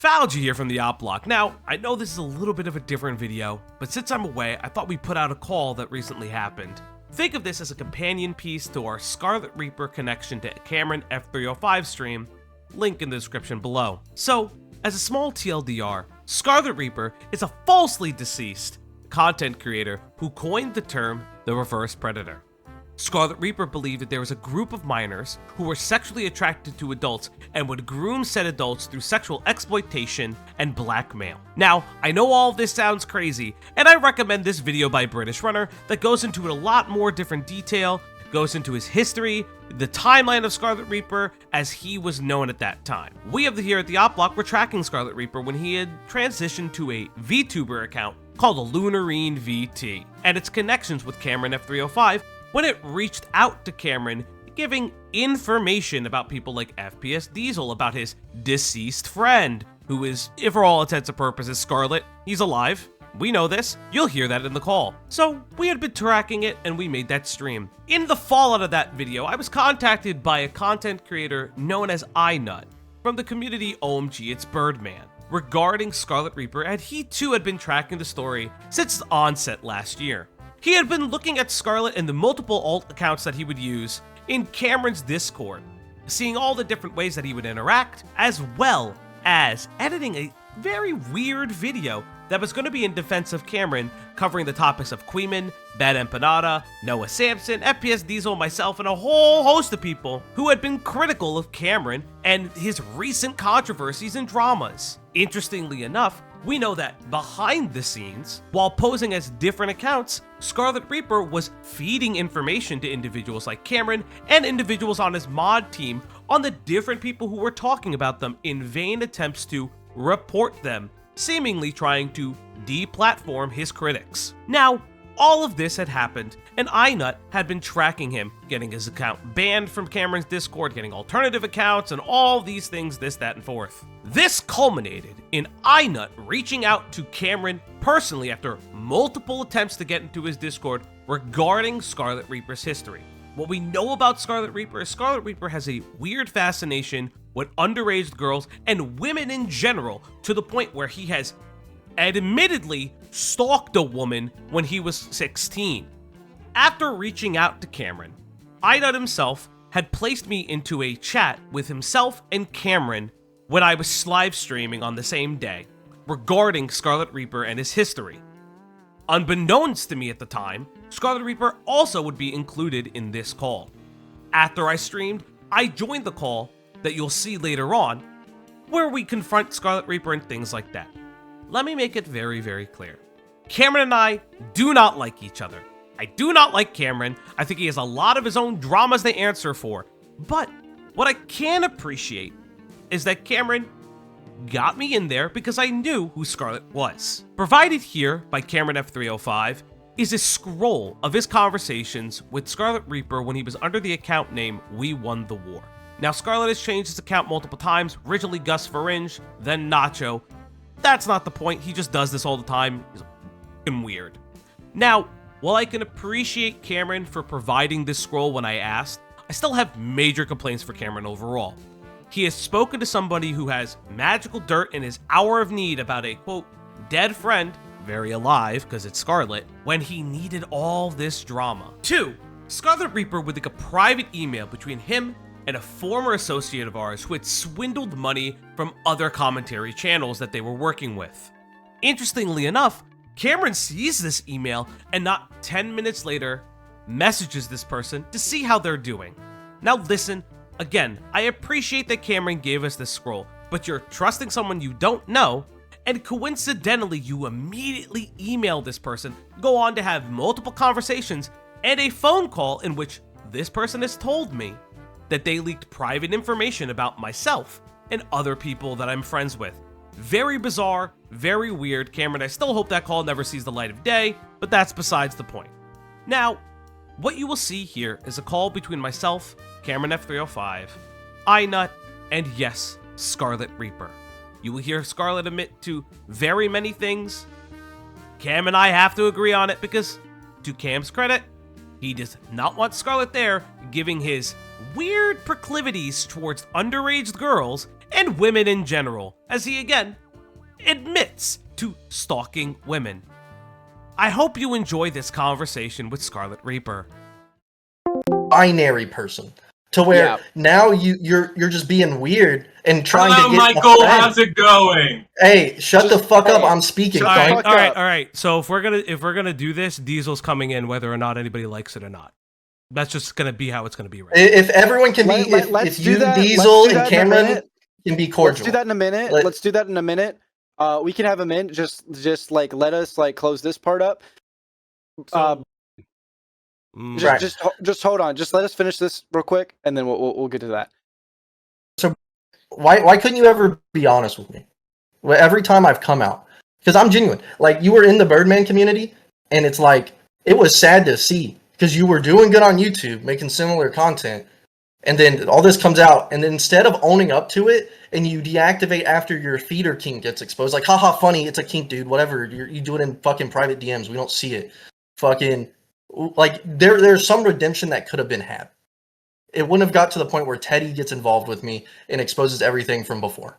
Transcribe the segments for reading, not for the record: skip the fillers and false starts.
Found you here from the Op Block. Now, I know this is a little bit of a different video, but since I'm away, I thought we'd put out a call that recently happened. Think of this as a companion piece to our SkarletReaper connection to Cameron F305 stream, link in the description below. So, as a small TLDR, SkarletReaper is a falsely deceased content creator who coined the term the reverse predator. SkarletReaper believed that there was a group of minors who were sexually attracted to adults and would groom said adults through sexual exploitation and blackmail. Now, I know all of this sounds crazy, and I recommend this video by British Runner that goes into a lot more different detail, goes into his history, the timeline of SkarletReaper as he was known at that time. We here at the Op Block were tracking SkarletReaper when he had transitioned to a VTuber account called a Lunarine VT, and its connections with Cameron F305 when it reached out to Cameron, giving information about people like FPS Diesel, about his deceased friend, who is, for all intents and purposes, Scarlet. He's alive. We know this. You'll hear that in the call. So we had been tracking it and we made that stream. In the fallout of that video, I was contacted by a content creator known as iNut from the community OMG It's Birdman regarding SkarletReaper, and he too had been tracking the story since its onset last year. He had been looking at Scarlet and the multiple alt accounts that he would use in Cameron's Discord, seeing all the different ways that he would interact, as well as editing a very weird video that was going to be in defense of Cameron, covering the topics of Queeman, Bad Empanada, Noah Sampson, FPS Diesel, myself, and a whole host of people who had been critical of Cameron and his recent controversies and dramas. Interestingly enough, we know that behind the scenes, while posing as different accounts, SkarletReaper was feeding information to individuals like Cameron and individuals on his mod team on the different people who were talking about them in vain attempts to report them, seemingly trying to deplatform his critics. Now, all of this had happened, and iNut had been tracking him, getting his account banned from Cameron's Discord, getting alternative accounts, and all these things, this, that, and forth. This culminated in iNut reaching out to Cameron personally after multiple attempts to get into his Discord regarding SkarletReaper's history. What we know about SkarletReaper is SkarletReaper has a weird fascination with underage girls and women in general, to the point where he has admittedly stalked a woman when he was 16. After reaching out to Cameron, iNut himself had placed me into a chat with himself and Cameron when I was live streaming on the same day regarding SkarletReaper and his history. Unbeknownst to me at the time, SkarletReaper also would be included in this call. After I streamed, I joined the call that you'll see later on, where we confront SkarletReaper and things like that. Let me make it very, very clear. Cameron and I do not like each other. I do not like Cameron. I think he has a lot of his own dramas to answer for. But what I can appreciate is that Cameron got me in there because I knew who Scarlet was. Provided here by Cameron F305 is a scroll of his conversations with SkarletReaper when he was under the account name We Won the War. Now, Scarlet has changed his account multiple times, originally Gus Faringe, then Nacho. That's not the point, he just does this all the time. He's f***ing weird. Now, while I can appreciate Cameron for providing this scroll when I asked, I still have major complaints for Cameron overall. He has spoken to somebody who has magical dirt in his hour of need about a, quote, dead friend, very alive because it's Scarlet, when he needed all this drama. 2. SkarletReaper would like a private email between him and a former associate of ours who had swindled money from other commentary channels that they were working with. Interestingly enough, Cameron sees this email and not 10 minutes later messages this person to see how they're doing. Now listen, again, I appreciate that Cameron gave us this scroll, but you're trusting someone you don't know, and coincidentally you immediately email this person, go on to have multiple conversations and a phone call in which this person has told me that they leaked private information about myself and other people that I'm friends with. Very bizarre, very weird. Cameron, I still hope that call never sees the light of day, but that's besides the point. Now, what you will see here is a call between myself, Cameron F305, iNut, and yes, SkarletReaper. You will hear Scarlet admit to very many things. Cam and I have to agree on it because, to Cam's credit, he does not want Scarlet there, giving his weird proclivities towards underage girls and women in general, as he again admits to stalking women. I hope you enjoy this conversation with SkarletReaper. Binary person. To where now you're just being weird and trying to get Michael, how's it going? Hey, shut the fuck up! I'm speaking. All right. So if we're gonna do this, Diesel's coming in whether or not anybody likes it or not. That's just gonna be how it's gonna be. Right. If everyone can be, if you, Diesel, and Cameron can be cordial. Let's do that in a minute. Let's do that in a minute. We can have a minute. Just like let us like close this part up. Just hold on. Just let us finish this real quick, and then we'll get to that. So, why couldn't you ever be honest with me? Every time I've come out, because I'm genuine. Like, you were in the Birdman community, and it's like it was sad to see because you were doing good on YouTube, making similar content, and then all this comes out, and then instead of owning up to it, and you deactivate after your feeder kink gets exposed, like, haha, funny, it's a kink, dude. Whatever, you do it in fucking private DMs. We don't see it. Fucking. Like, there's some redemption that could have been had. It wouldn't have got to the point where Teddy gets involved with me and exposes everything from before.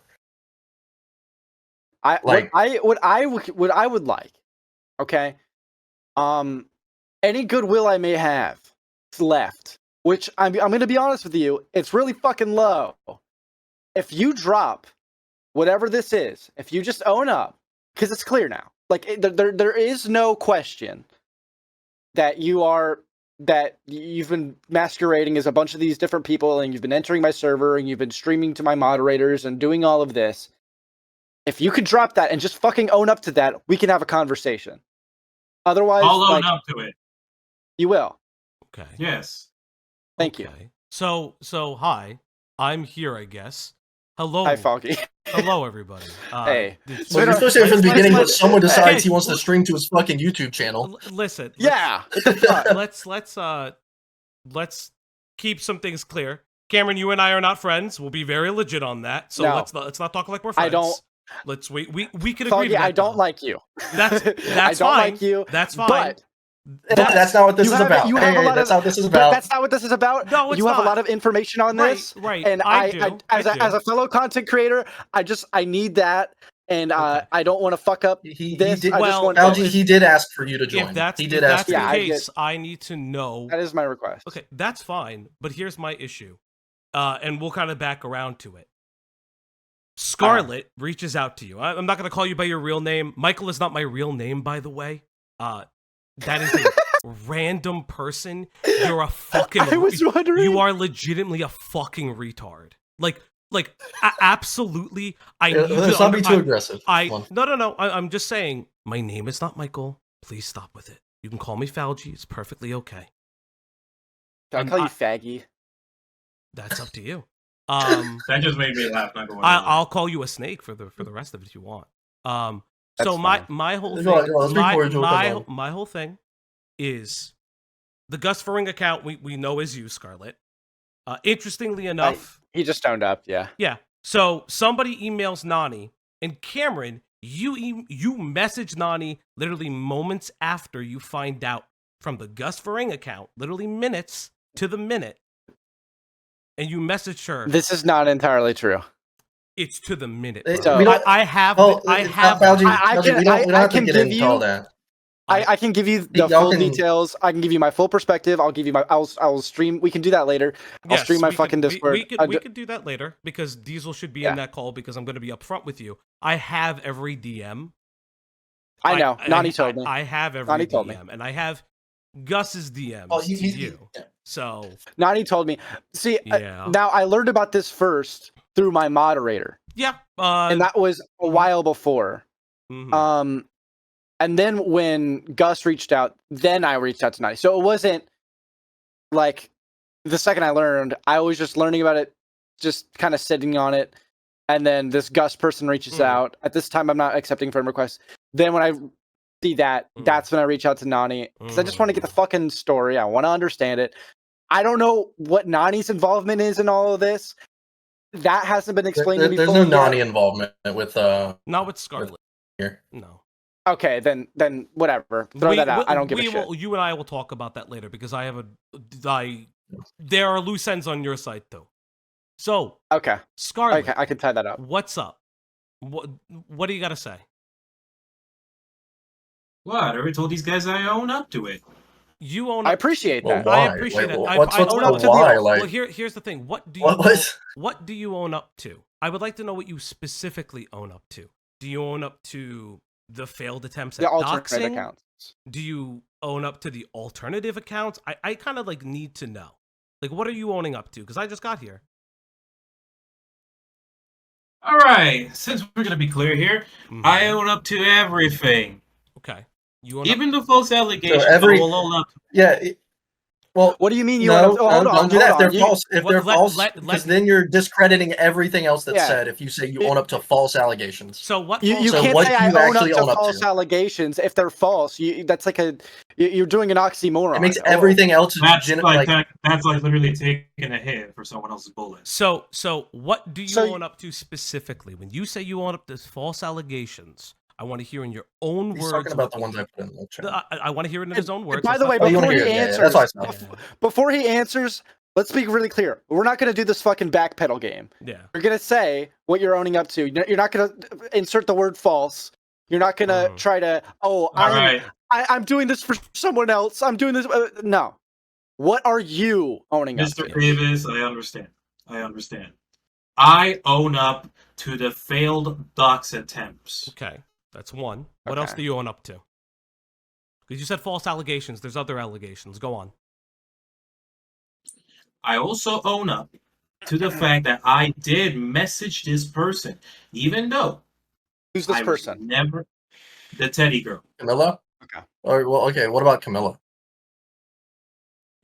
What I would like, okay, any goodwill I may have left, which I'm gonna be honest with you, it's really fucking low. If you drop whatever this is, if you just own up, because it's clear now, like there is no question that you've been masquerading as a bunch of these different people, and you've been entering my server, and you've been streaming to my moderators and doing all of this. If you could drop that and just fucking own up to that, we can have a conversation. Otherwise, I'll own up to it. You will. Okay. Yes. Thank you. So hi, I'm here, I guess. Hello. Hi, Foggy. Hello, everybody. Hey. So you're supposed to say from the beginning, but someone decides he wants to stream to his fucking YouTube channel. Listen. Yeah. Let's keep some things clear. Cameron, you and I are not friends. We'll be very legit on that. So let's not talk like we're friends. I don't. We can agree. Foggy, to that, I don't like you. That's I don't fine. like you. That's fine. But that's not what this is about. That's not what this is about. That's not what this is about. No, it's you have not. a lot of information on this, right? And as a fellow content creator, I need that, and I don't want to fuck up this. He did ask for you to join. If that's, he did ask the for case, I need to know. That is my request. Okay, that's fine. But here's my issue, and we'll kind of back around to it. Skarlet reaches out to you. I'm not going to call you by your real name. Michael is not my real name, by the way. That is a random person. You're a fucking. I was wondering. You are legitimately a fucking retard. Like, absolutely. I need Let's not be too aggressive. No. I'm just saying. My name is not Michael. Please stop with it. You can call me Falgy. It's perfectly okay. I call you faggy. That's up to you. That just made me laugh. I'll call you a snake for the rest of it if you want. So my whole thing, my whole thing is the Gus Fring account we know is you, Skarlet. Interestingly enough, he just owned up. Yeah. Yeah. So somebody emails Nani, and Cameron, you message Nani literally moments after you find out from the Gus Fring account, literally minutes to the minute. And you messaged her. This is not entirely true. It's to the minute. So, I can give you the full details. I can give you my full perspective. I'll stream. We can do that later. I'll stream my fucking Discord. We could do that later because Diesel should be in that call because I'm going to be upfront with you. I have every DM. I know. Nani told me. I have every DM, and I have Gus's DMs to you. So Nani told me. See, now I learned about this first through my moderator. Yeah, and that was a while before. Mm-hmm. And then when Gus reached out, then I reached out to Nani. So it wasn't like the second I learned, I was just learning about it, just kind of sitting on it. And then this Gus person reaches out. At this time, I'm not accepting friend requests. Then when I see that, that's when I reach out to Nani. Because I just want to get the fucking story. I want to understand it. I don't know what Nani's involvement is in all of this. That hasn't been explained to me. There's no Nani involvement with not with Skarlet here. No. Okay, then whatever. Throw that out. I don't give a shit. You and I will talk about that later because there are loose ends on your side too. So, Okay. Scarlet, I can tie that up. what's up? What do you got to say? What? I already told these guys I own up to it. You own I up. appreciate Well, that. why? I appreciate it. What's I the own up to why? the, Like, well, here's the thing. What do you what do you own up to? I would like to know what you specifically own up to. Do you own up to the failed attempts at The alternate doxing? accounts. Do you own up to the alternative accounts? I kind of like need to know. Like, what are you owning up to? Because I just got here. All right, since we're gonna be clear here, I own up to everything. Okay. You own Even the false allegations. So I will own up. Well, What do you mean you no, own up? Oh, hold on, don't do hold that. on. They're You- false. If they're false, let because me- then you're discrediting everything else that's Yeah. said. If you say you own up to false allegations, So what? You false So can't what say do I you own up actually to own up false to? allegations if they're false. That's like you're doing an oxymoron. it makes everything else That's like that's like literally taking a hit for someone else's bullet. So what do you So- own up to specifically? When you say you own up to false allegations, I want to hear in your own he's words. talking about what the ones you- I put in the chat. I want to hear it in his own words. By the way, Oh, you wanna before he hear it? Yeah, answers, that's why I said. before he answers, let's be really clear. We're not going to do this fucking backpedal game. Yeah. You're going to say what you're owning up to. You're not going to insert the word false. You're not going to try to, I'm doing this for someone else. I'm doing this. No. What are you owning up Mr. to? Davis, I understand. I own up to the failed dox attempts. Okay, that's one. What else Okay. do you own up to? Because you said false allegations. There's other allegations. Go on. I also own up to the fact that I did message this person, even though Who's this I was person? never the teddy girl. Camilla. Okay. Or well, okay. What about Camilla?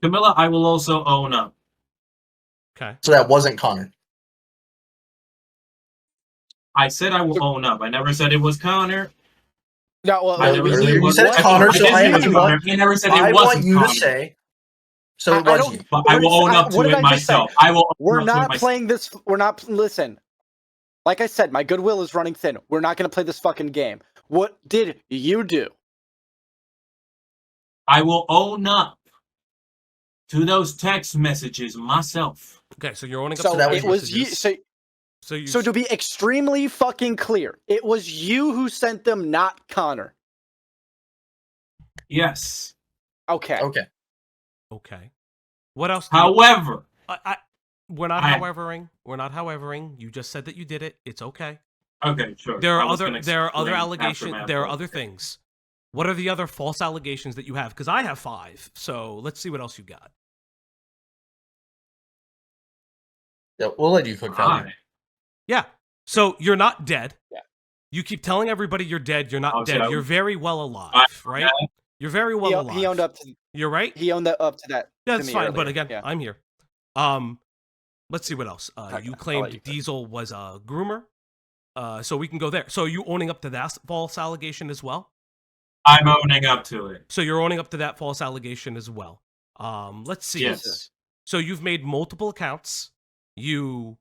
Camilla, I will also own up. Okay. So that wasn't Connor. I said I will own up. I never said it was Connor. No, well, I never you- said it you was said Connor, so I never want- never said I it want wasn't you Connor. to say. So it I was don't- you. But I will own up what to did it I just say? myself. I will. We're own up to it not myself. playing this. We're not. Listen. Like I said, my goodwill is running thin. We're not going to play this fucking game. What did you do? I will own up to those text messages myself. Okay, so you're owning up So to that those it was you. messages. So So to be extremely fucking clear, it was you who sent them, not Connor. Yes. Okay. Okay. Okay. What else? Do you, However, we're not I- howevering. We're not howevering. You just said that you did it. It's okay. okay, sure. There I are was other gonna explain allegations. after my There are approach. other things. What are the other false allegations that you have? Because I have 5. So let's see what else you got. Yeah, we'll let you cook that. Hi. Yeah. So you're not dead. Yeah. You keep telling everybody you're dead. You're not Oh, dead. so- You're very well alive, right? dead. You're very well alive. He owned up to. You're right. He owned up to that. That's me fine. But earlier, again, yeah. I'm here. Let's see what else. Okay, You I'll let claimed you cook. Diesel was a groomer. So we can go there. So are you owning up to that false allegation as well? I'm owning up to it. So you're owning up to that false allegation as well. Let's see. Yes. So you've made multiple accounts. You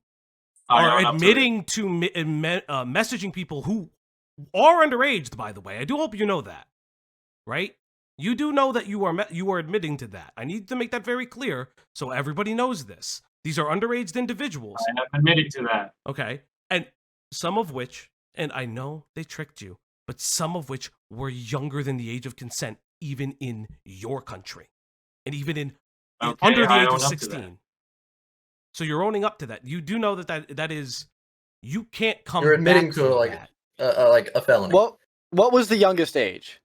I are own up to it. admitting to messaging people who are underage, by the way. I do hope you know that, right? You do know that you are admitting to that. I need to make that very clear so everybody knows this. These are underage individuals. I am admitting to that. Okay. And some of which, and I know they tricked you, but some of which were younger than the age of consent, even in your country. And even in Okay, under the I age own of up to that. 16. So you're owning up to that. You do know that is, you can't come You're admitting back to from that. a felony. What was the youngest age?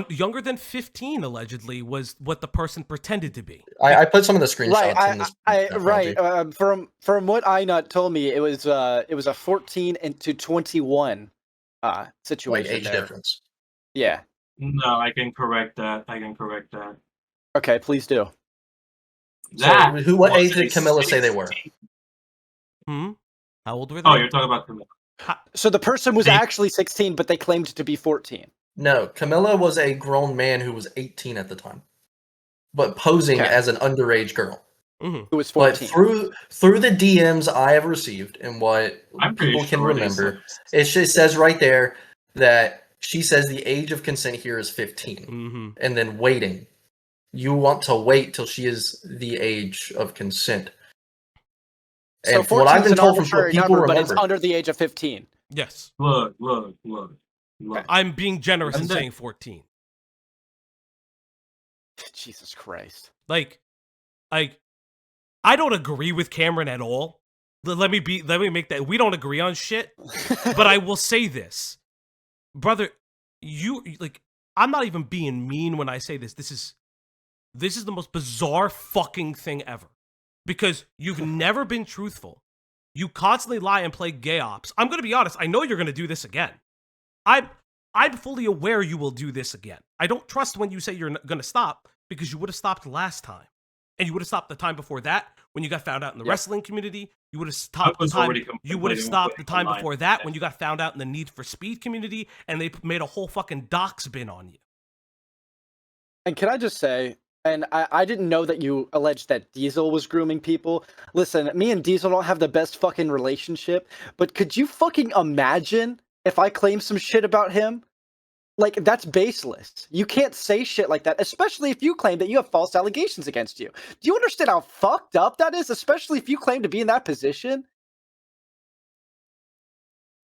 Younger than 15, allegedly, was what the person pretended to be. I put some of the screenshots Right. in this. Right. From what Inut told me, it was a 14 and to 21 Like situation. age there. difference. Yeah. No, I can correct that. Okay. Please do. That What was age did a Camilla say they were? 16. How old were they? Oh, you're talking about Camilla. So the person was They- actually 16, but they claimed to be 14. No, Camilla was a grown man who was 18 at the time, but posing Okay. as an underage girl. Mhm. Who was But 14? through the DMs I have received and what I'm pretty people can sure they remember, said- it just says right there that she says the age of consent here is 15, Mhm. and then waiting. You want to wait till she is the age of consent. So And from what I've 14 is been an told from what arbitrary people number, but it's remember, under the age of 15. Yes. Look. I'm being generous in And then- saying 14. Jesus Christ. Like, I don't agree with Cameron at all. Let me make that. We don't agree on shit. But I will say this. Brother, I'm not even being mean when I say this. This is the most bizarre fucking thing ever. Because you've never been truthful. You constantly lie and play gay ops. I'm going to be honest. I know you're going to do this again. I'm fully aware you will do this again. I don't trust when you say you're going to stop, because you would have stopped last time. And you would have stopped the time before that when you got found out in the wrestling community. You would have stopped the time. You would have stopped the time before that when you got found out in the Need for Speed community, and they made a whole fucking dox bin on you. And can I just say, and I didn't know that you alleged that Diesel was grooming people. Listen, me and Diesel don't have the best fucking relationship, but could you fucking imagine if I claim some shit about him? Like, that's baseless. You can't say shit like that, especially if you claim that you have false allegations against you. Do you understand how fucked up that is, especially if you claim to be in that position?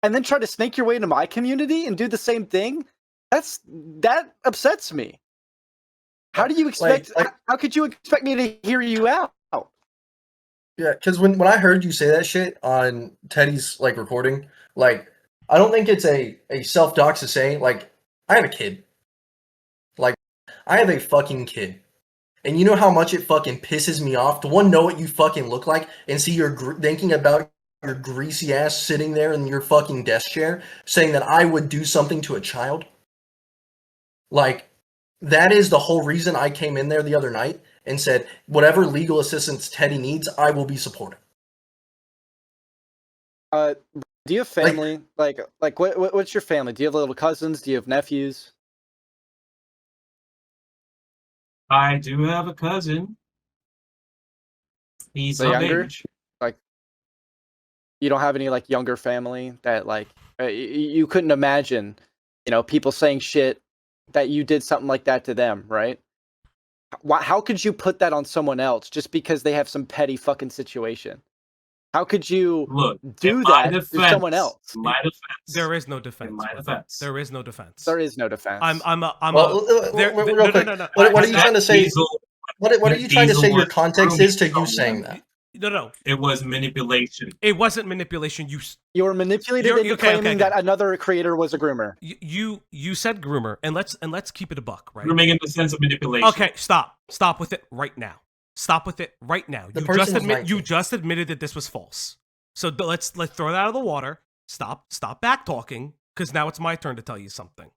And then try to snake your way into my community and do the same thing? That upsets me. How do you expect? How could you expect me to hear you out? yeah, because when I heard you say that shit on Teddy's like recording, like I don't think it's a self dox to say like I have a kid, like I have a fucking kid, and you know how much it fucking pisses me off to know what you fucking look like and see you're thinking about your greasy ass sitting there in your fucking desk chair saying that I would do something to a child. Like, that is the whole reason I came in there the other night and said, whatever legal assistance Teddy needs, I will be supportive. Do you have family? Like what's your family? Do you have little cousins? Do you have nephews? I do have a cousin. He's The of younger? age. Like, you don't have any like younger family that like you couldn't imagine, people saying shit that you did something like that to them, right? How could you put that on someone else just because they have some petty fucking situation? How could you do that to someone else? In my defense. There is no defense. In my brother. defense. There is no defense. There is no defense. Real quick. No. What are you trying to say? Diesel, What are you trying to say your context is to you grooming saying someone. that? No. It was manipulation. It wasn't manipulation. You were manipulated into claiming that another creator was a groomer. You said groomer, and let's keep it a buck, right? Grooming in the sense of manipulation. Okay, stop with it right now. Stop with it right now. You just admitted that this was false. So let's throw that out of the water. Stop back talking, because now it's my turn to tell you something.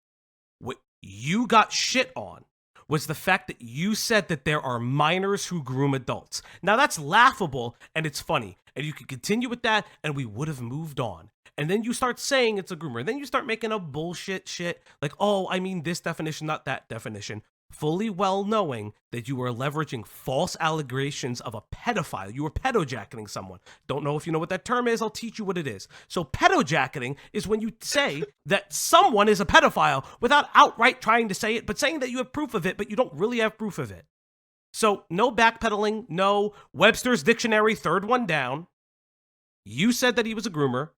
What you got shit on was the fact that you said that there are minors who groom adults. Now that's laughable and it's funny, and you could continue with that and we would have moved on. And then you start saying it's a groomer. And then you start making up bullshit shit like, oh, I mean this definition, not that definition. Fully well knowing that you were leveraging false allegations of a pedophile. You were pedojacketing someone. Don't know if you know what that term is. I'll teach you what it is. So pedojacketing is when you say that someone is a pedophile without outright trying to say it, but saying that you have proof of it, but you don't really have proof of it. So no backpedaling, no Webster's Dictionary, third one down. You said that he was a groomer.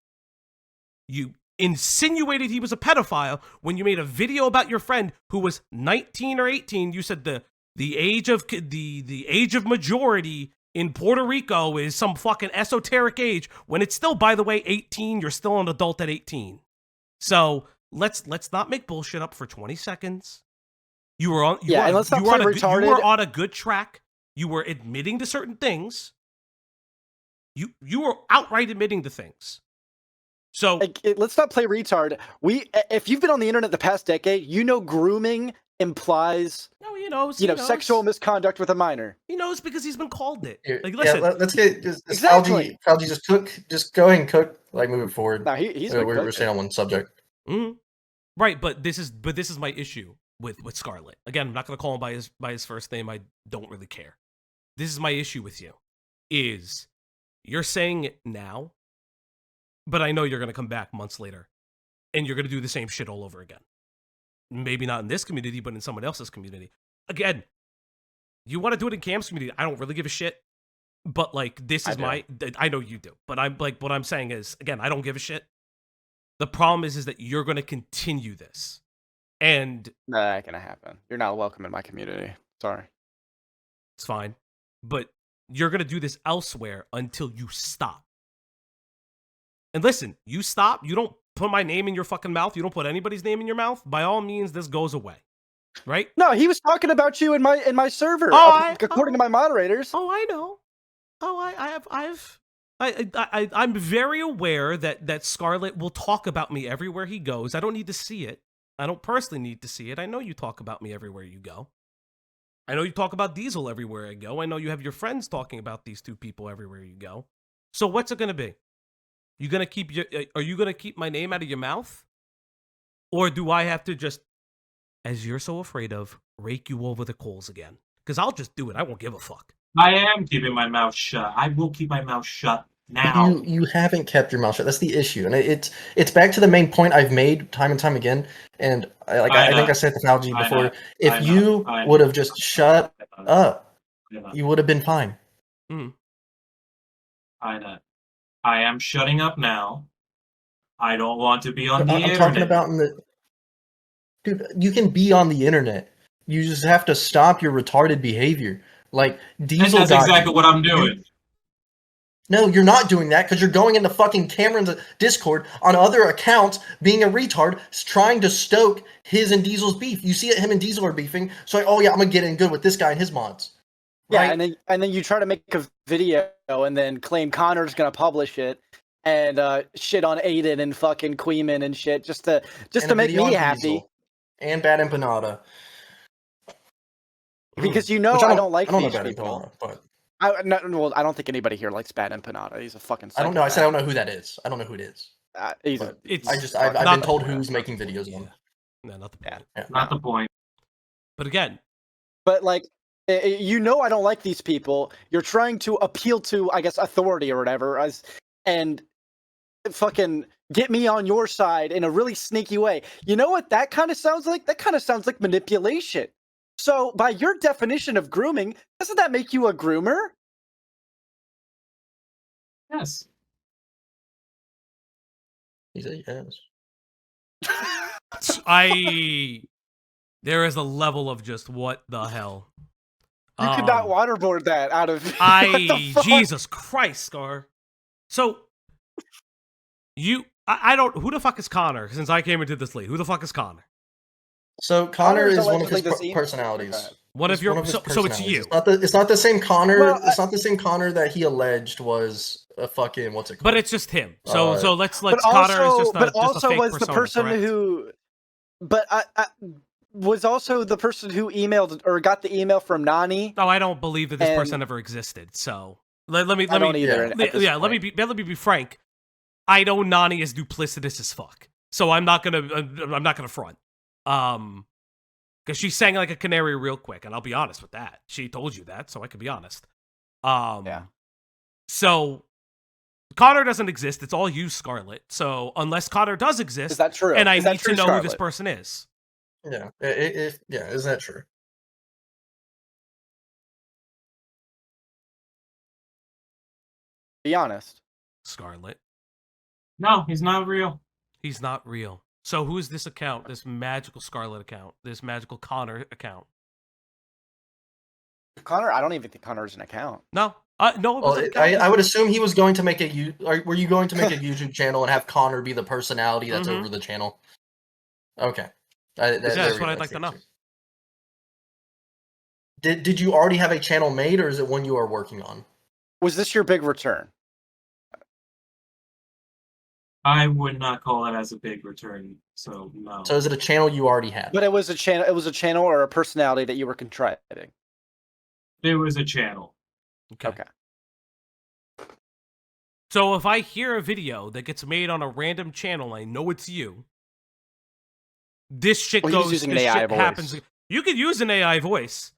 You insinuated he was a pedophile when you made a video about your friend who was 19 or 18. You said the age of majority in Puerto Rico is some fucking esoteric age, when it's still, by the way, 18. You're still an adult at 18. So let's not make bullshit up for 20 seconds. You were on let's not play retarded. You were on a good track. You were admitting to certain things. You were outright admitting to things. So let's not play retard. If you've been on the internet the past decade, grooming implies he knows. Sexual misconduct with a minor. He knows because he's been called it. Like, listen, let's get exactly. Algie just go ahead and cook. Like, moving forward. No, he's we're staying on one subject. Mm-hmm. Right, but this is my issue with Scarlet. Again, I'm not going to call him by his first name. I don't really care. This is my issue with you. Is you're saying it now, but I know you're going to come back months later, and you're going to do the same shit all over again. Maybe not in this community, but in someone else's community. Again, you want to do it in Cam's community. I don't really give a shit. But like, this is I I know you do, but I'm like, what I'm saying is, again, I don't give a shit. The problem is that you're going to continue this, and No, that ain't gonna happen. You're not welcome in my community. Sorry. it's fine. But you're going to do this elsewhere until you stop. And listen, you stop, you don't put my name in your fucking mouth, you don't put anybody's name in your mouth, by all means, this goes away. Right? No, he was talking about you in my server. Oh, according to my moderators. Oh, I know. I'm very aware that Scarlet will talk about me everywhere he goes. I don't need to see it. I don't personally need to see it. I know you talk about me everywhere you go. I know you talk about Diesel everywhere I go. I know you have your friends talking about these two people everywhere you go. So what's it gonna be? Are you gonna keep my name out of your mouth? Or do I have to just, as you're so afraid of, rake you over the coals again? Because I'll just do it. I won't give a fuck. I am keeping my mouth shut. I will keep my mouth shut now. You haven't kept your mouth shut. That's the issue, and it's back to the main point I've made time and time again. And I think I said to Falgi before. If you would have just shut up, you would have been fine. I know. I am shutting up now. I don't want to be on the internet. I'm talking about dude. You can be on the internet. You just have to stop your retarded behavior. Like Diesel. And that's exactly what I'm doing. No, you're not doing that because you're going into fucking Cameron's Discord on other accounts, being a retard, trying to stoke his and Diesel's beef. You see it, him and Diesel are beefing, so like, oh yeah, I'm gonna get in good with this guy and his mods. Yeah, right? and then you try to make a video and then claim Connor's gonna publish it and shit on Aiden and fucking Queeman and shit just to make me happy. Diesel and Bad Empanada. Because I don't like these people. Empanada, but I don't think anybody here likes Bad Empanada. He's a fucking psychopath. I don't know. I said I don't know who that is. I don't know who it is. I've been told who's making videos on. No, not the point. Yeah. Not the point. But again. But like, I don't like these people. You're trying to appeal to, I guess, authority or whatever, and fucking get me on your side in a really sneaky way. You know what that kind of sounds like? That kind of sounds like manipulation. So, by your definition of grooming, doesn't that make you a groomer? Yes. He said yes. There is a level of just what the hell. You could not waterboard that out of. Jesus Christ, Scar. So, I don't. Who the fuck is Connor? Since I came into this league, who the fuck is Connor? So Connor is one of his personalities. So it's you. It's not the same Connor. Well, it's not the same Connor that he alleged was a fucking what's it called? But it's just him. So let's Connor is just a but also just a fake was the persona, person correct? who. But I was also the person who emailed or got the email from Nani. No, I don't believe that this person ever existed. So let me either. Let me be frank. I know Nani is duplicitous as fuck. So I'm not gonna front. Because she sang like a canary real quick, and I'll be honest with that. She told you that, so I could be honest. Yeah. So Connor doesn't exist. It's all you, Scarlet. So unless Connor does exist, Is that true? and I Is that need true, to know Scarlet? who this person is. Yeah. Is that true? Be honest. Scarlet. No, he's not real. He's not real. So who is this account? This magical Scarlet account? This magical Connor account? Connor, I don't even think Connor's an account. No. No. It Well, wasn't I would assume he was going to make were you going to make a YouTube channel and have Connor be the personality that's over the channel? Okay. That's what I'd like to know. Did you already have a channel made, or is it one you are working on? Was this your big return? I would not call that as a big return, so no. So is it a channel you already had? But it was a channel. It was a channel or a personality that you were contriving. It was a channel. Okay. So if I hear a video that gets made on a random channel, I know it's you. This shit Well, he's using an AI voice. happens. You could use an AI voice.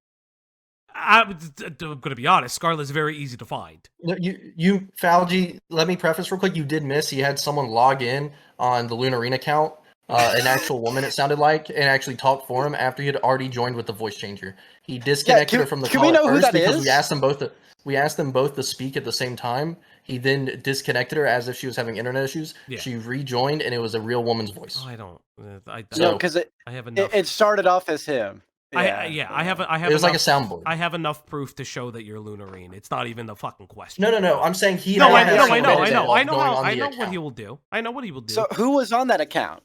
I'm going to be honest. Scarlet's very easy to find. Falgi, let me preface real quick. You did miss. He had someone log in on the Lunarine account an actual woman, it sounded like, and actually talked for him after he had already joined with the voice changer. He disconnected her from the can call we know at who first that because is? we asked them both to speak at the same time. He then disconnected her as if she was having internet issues. Yeah. She rejoined, and it was a real woman's voice. Oh, I don't. So- No, because I have enough. it started off as him. I have. I have. It was like a enough- soundboard. I have enough proof to show that you're Lunarine. It's not even a fucking question. No. I'm saying he. No, and I had know. some I know. I dialogue know. I know going how. on I the know what account. he will do. I know what he will do. So who was on that account?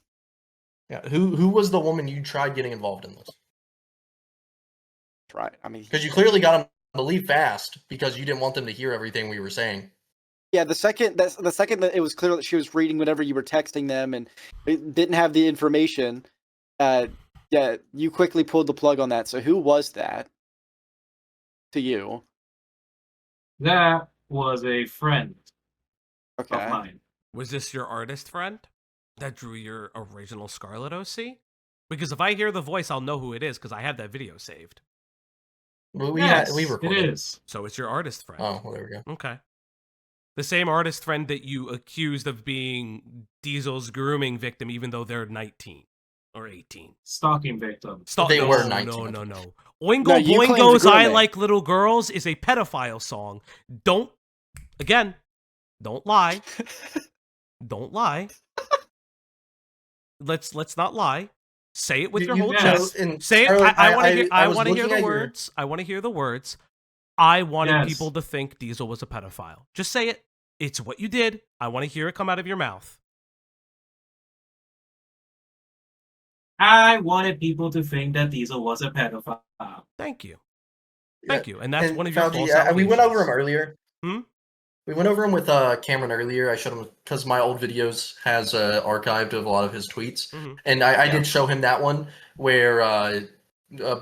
Yeah. Who was the woman you tried getting involved in this? Right. I mean, Because you clearly got him to leave fast because you didn't want them to hear everything we were saying. yeah. The second that it was clear that she was reading whatever you were texting them and it didn't have the information, yeah, you quickly pulled the plug on that. So who was that? To you? That was a friend Okay. of mine. Was this your artist friend that drew your original Scarlet OC? Because if I hear the voice, I'll know who it is because I have that video saved. Well, Yes, we it recorded. is. So it's your artist friend. Oh, well, there we go. Okay. The same artist friend that you accused of being Diesel's grooming victim, even though they're 19 or 18. Stalking victim. Stop. They no, were no, 19. No. Oingo No, you claimed Boingo's I grooming. Like Little Girls is a pedophile song. Don't lie. Don't lie. Let's not lie. Say it with your whole Yeah. chest. And Say it. Scarlet, I want to hear. I was want to hear looking the at your- words. I want to hear the words. I wanted Yes. people to think Diesel was a pedophile. Just say it. It's what you did. I want to hear it come out of your mouth. I wanted people to think that Diesel was a pedophile. Thank you. Yeah, Thank you. And that's and one of your Fauci, false we went over allegations. him earlier. Hmm? We went over him with Cameron earlier. I showed him because my old videos has archived of a lot of his tweets, Mhm. and I Yeah. did show him that one where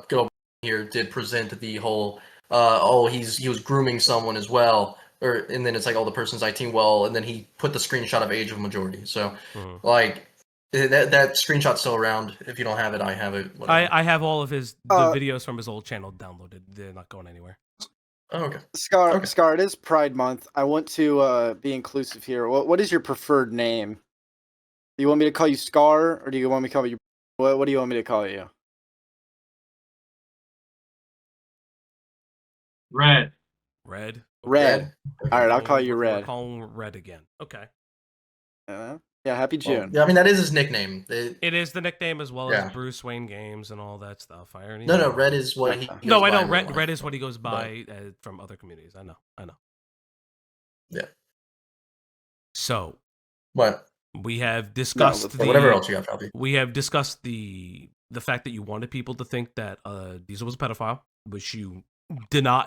go here did present the whole he was grooming someone as well, and then it's like the person's 19 and then he put the screenshot of age of majority. So Mhm. like that screenshot's still around. If you don't have it, I have it. whatever. I have all of the Uh, videos from his old channel downloaded. They're not going anywhere. Oh, okay. Scar, Okay. Scar, it is Pride Month. I want to be inclusive here. What is your preferred name? Do you want me to call you Scar, or do you want me to call you? What do you want me to call you? Red. Red. Red. All right, I'll call We're- you we're Red. calling Red again. Okay. Yeah, happy Well, June. yeah, I mean that is his nickname. It is the nickname as well Yeah. as Bruce Wayne Games and all that stuff. I already No, know. Red is what he. No, goes I by know. in real Red life. is what he goes by from other communities. I know. Yeah. So What? we have discussed Yeah, whatever else you got, Fauci. we have discussed the fact that you wanted people to think that Diesel was a pedophile, which you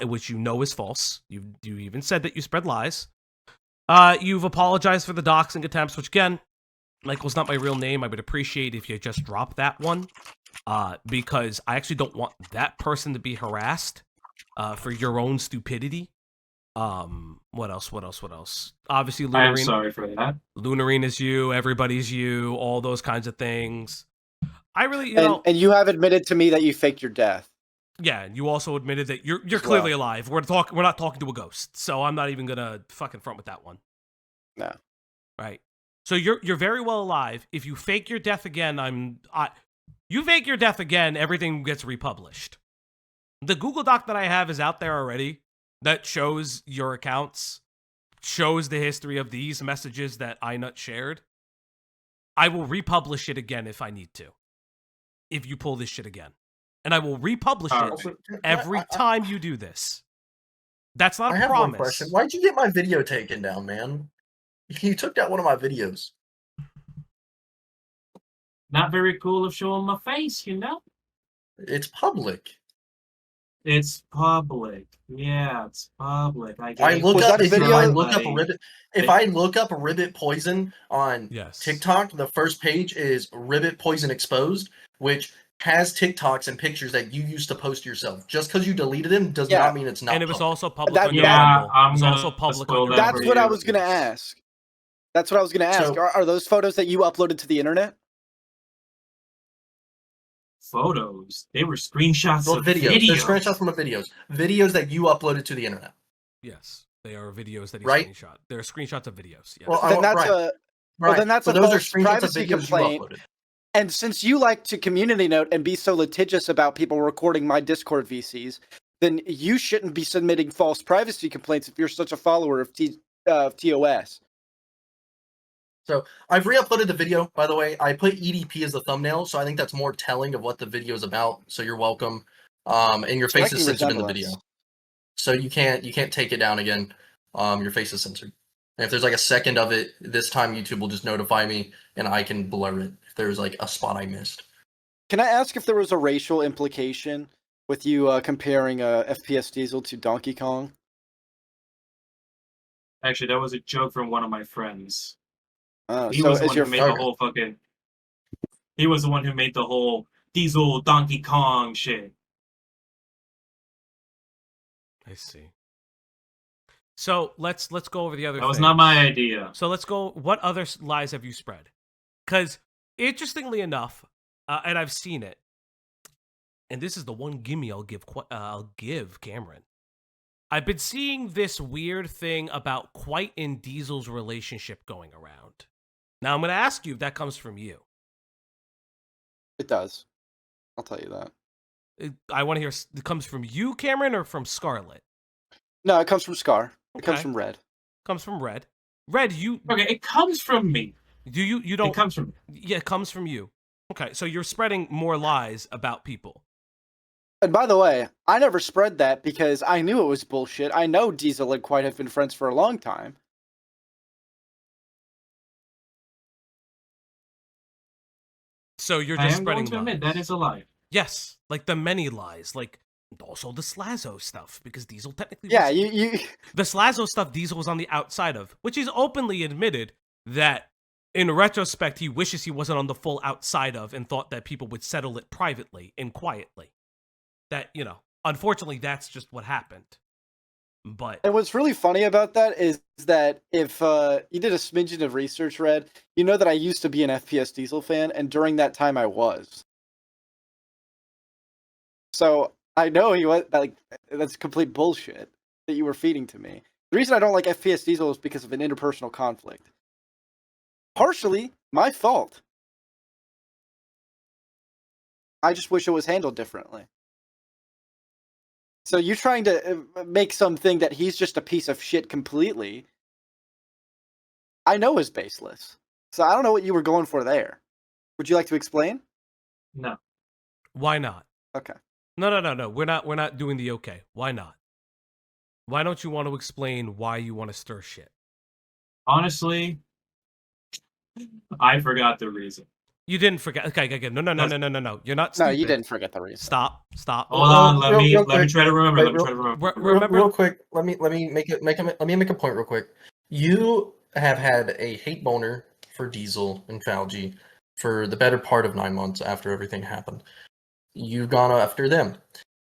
which you know is false. You even said that you spread lies. You've apologized for the doxing attempts, which again, Michael's not my real name. I would appreciate if you just drop that one, because I actually don't want that person to be harassed for your own stupidity. What else? Obviously, I am Lunarine. sorry for that. Lunarine is you. Everybody's you. All those kinds of things. I really, you know, And you have admitted to me that you faked your death. yeah. You also admitted that you're As clearly well. alive. We're not talking to a ghost, so I'm not even gonna fucking front with that one. No. Right. So you're very well alive. If you fake your death again, you fake your death again, everything gets republished. The Google Doc that I have is out there already that shows your accounts, shows the history of these messages that iNut shared. I will republish it again if I need to. If you pull this shit again. And I will republish it Also, every time you do this. That's not I a have promise. one question. Why'd you get my video taken down, man? You took down one of my videos. Not very cool of showing my face, you know? It's public. It's public. Yeah, it's public. I gave look Was up that if video- I look up my- ribbit. If I look up ribbit poison on Yes. TikTok, the first page is ribbit poison exposed, which has TikToks and pictures that you used to post yourself. Just because you deleted them does Yeah. not mean it's not. And it was public. also public That- on your Yeah, Rumble. It I'm was gonna also public spoil on your that Rumble. That's what I was you. gonna ask. That's what I was gonna ask. So- Are those photos that you uploaded to the internet? Photos. They were screenshots Well, of videos. videos. They're screenshots from the videos. Videos that you uploaded to the internet. Yes. They are videos that he Right? screenshot. They're screenshots of videos. Yes. Well, Then that's right. Well, then that's So a those are false screenshots of privacy videos complaint. you uploaded. And since you like to community note and be so litigious about people recording my Discord VCs, then you shouldn't be submitting false privacy complaints if you're such a follower of TOS. So I've re-uploaded the video, by the way. I put EDP as the thumbnail, so I think that's more telling of what the video is about. So you're welcome. And your face is censored in the video, so you can't take it down again. Your face is censored. And if there's like a second of it, this time YouTube will just notify me, and I can blur it if there's like a spot I missed. Can I ask if there was a racial implication with you comparing FPS Diesel to Donkey Kong? Actually, that was a joke from one of my friends. He was the one who made the whole fucking. He was the one who made the whole Diesel Donkey Kong shit. I see. So let's go over the other. That was not my idea. So let's go. What other lies have you spread? Because interestingly enough, and I've seen it, and this is the one gimme I'll give Cameron. I've been seeing this weird thing about Quite and Diesel's relationship going around. Now I'm going to ask you if that comes from you. It does. I'll tell you that. I want to hear. It comes from you, Cameron, or from Scarlet? No, it comes from Scar. It comes Okay. from Red. Comes from Red. Red, you. Okay, it comes from me. Do you don't? It comes from. Yeah, it comes from you. Okay, so you're spreading more lies about people. And by the way, I never spread that because I knew it was bullshit. I know Diesel and Quite have been friends for a long time. So you're I just am spreading going to admit lies. that is a lie. Yes, like the many lies, like also the Slazo stuff, because Diesel technically. Yeah, was, you. The Slazo stuff Diesel was on the outside of, which he's openly admitted that in retrospect he wishes he wasn't on the full outside of and thought that people would settle it privately and quietly. That, you know, unfortunately that's just what happened. But And what's really funny about that is that if you did a smidgen of research, Red, you know that I used to be an FPS Diesel fan, and during that time I was. So I know he was like that's complete bullshit that you were feeding to me. The reason I don't like FPS Diesel is because of an interpersonal conflict. Partially my fault. I just wish it was handled differently. So you trying to make something that he's just a piece of shit completely, I know is baseless. So I don't know what you were going for there. Would you like to explain? No. why not? Okay. No. We're not doing the okay. Why not? Why don't you want to explain why you want to stir shit? Honestly, I forgot the reason. You didn't forget. Okay. No. You're not. No, Stupid. you didn't forget the reason. Stop. Hold on, let me real try to remember. Wait, Let me try to remember. Remember. Real quick, let me make a point real quick. You have had a hate boner for Diesel and Falgi for the better part of 9 months after everything happened. You've gone after them.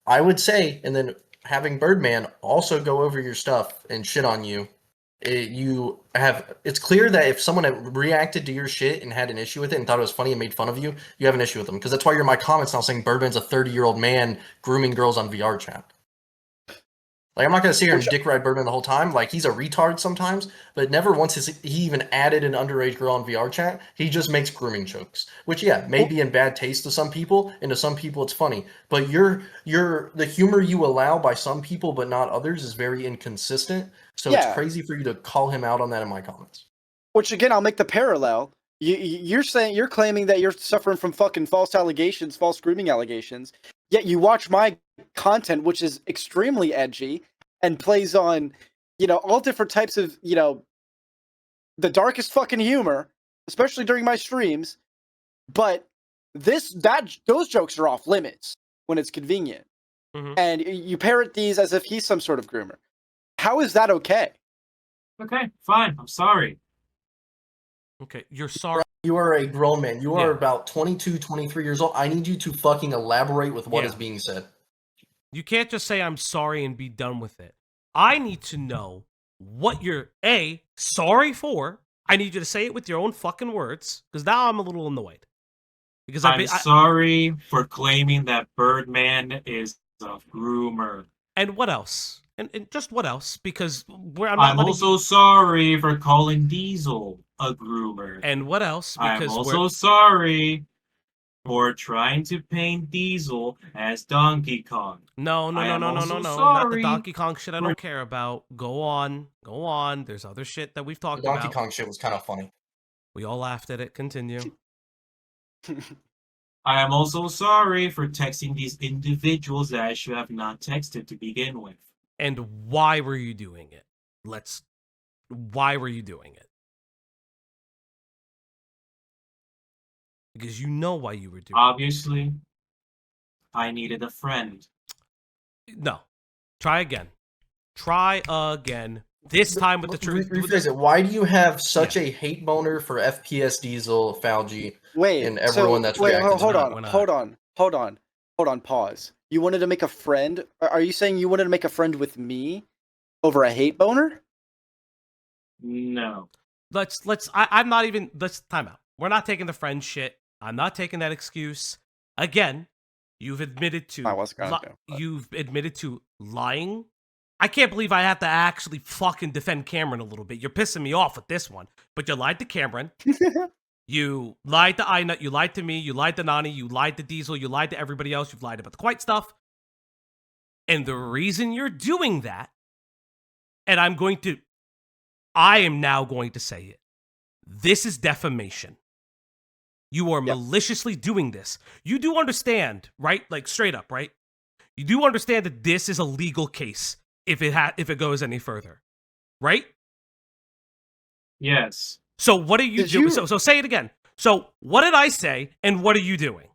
I would say, and then having Birdman also go over your stuff and shit on you, it's clear that if someone had reacted to your shit and had an issue with it and thought it was funny and made fun of you, you have an issue with them. Because that's why you're in my comments now saying Birdman's a 30-year-old man grooming girls on VR chat. Like, I'm not going to sit here and dick ride Birdman the whole time. Like, he's a retard sometimes, but never once has he even added an underage girl on VR chat. He just makes grooming jokes, which, yeah, may be in bad taste to some people, and to some people it's funny. But the humor you allow by some people but not others is very inconsistent. So it's crazy for you to call him out on that in my comments. Which, again, I'll make the parallel. You're claiming that you're suffering from fucking false allegations, false grooming allegations, yet you watch my content, which is extremely edgy and plays on, all different types of, the darkest fucking humor, especially during my streams. But those jokes are off limits when it's convenient. Mhm. And you parrot these as if he's some sort of groomer. How is that okay? Okay, fine. I'm sorry. Okay, you're sorry. You are a grown man. You are about 22, 23 years old. I need you to fucking elaborate with what is being said. You can't just say I'm sorry and be done with it. I need to know what you're sorry for. I need you to say it with your own fucking words, because now I'm a little annoyed. Because I'm sorry for claiming that Birdman is a groomer. And what else? And just what else? Because I'm also sorry for calling Diesel a groomer. And what else? I'm Because also sorry for trying to paint Diesel as Donkey Kong. No, I am not also the sorry Donkey Kong shit I for- don't care about. Go on. There's other shit that we've The talked Donkey about. Kong shit was kind of funny. We all laughed at it. Continue. I am also sorry for texting these individuals that I should have not texted to begin with. And why were you doing it? Why were you doing it? Because you know why you were doing Obviously, I needed a friend. it. No. Try again. This time with the truth. Rephrase it. Why do you have such a hate boner for FPS Diesel, Falgi, Wait, and everyone that's reacted to hold that? hold on, pause. You wanted to make a friend? Are you saying you wanted to make a friend with me over a hate boner? No. I'm not even, let's time out. We're not taking the friend shit. I'm not taking that excuse. Again, you've admitted to, I was gonna do, but- you've admitted to lying. I can't believe I have to actually fucking defend Cameron a little bit. You're pissing me off with this one. But you lied to Cameron. You lied to iNut. You lied to me. You lied to Nani. You lied to Diesel. You lied to everybody else. You've lied about the Quite stuff. And the reason you're doing that, and I am now going to say it. This is defamation. You are maliciously doing this. You do understand, right? Like straight up, right? You do understand that this is a legal case if it goes any further, right? Yes. So what are you doing? So say it again. So what did I say, and what are you doing?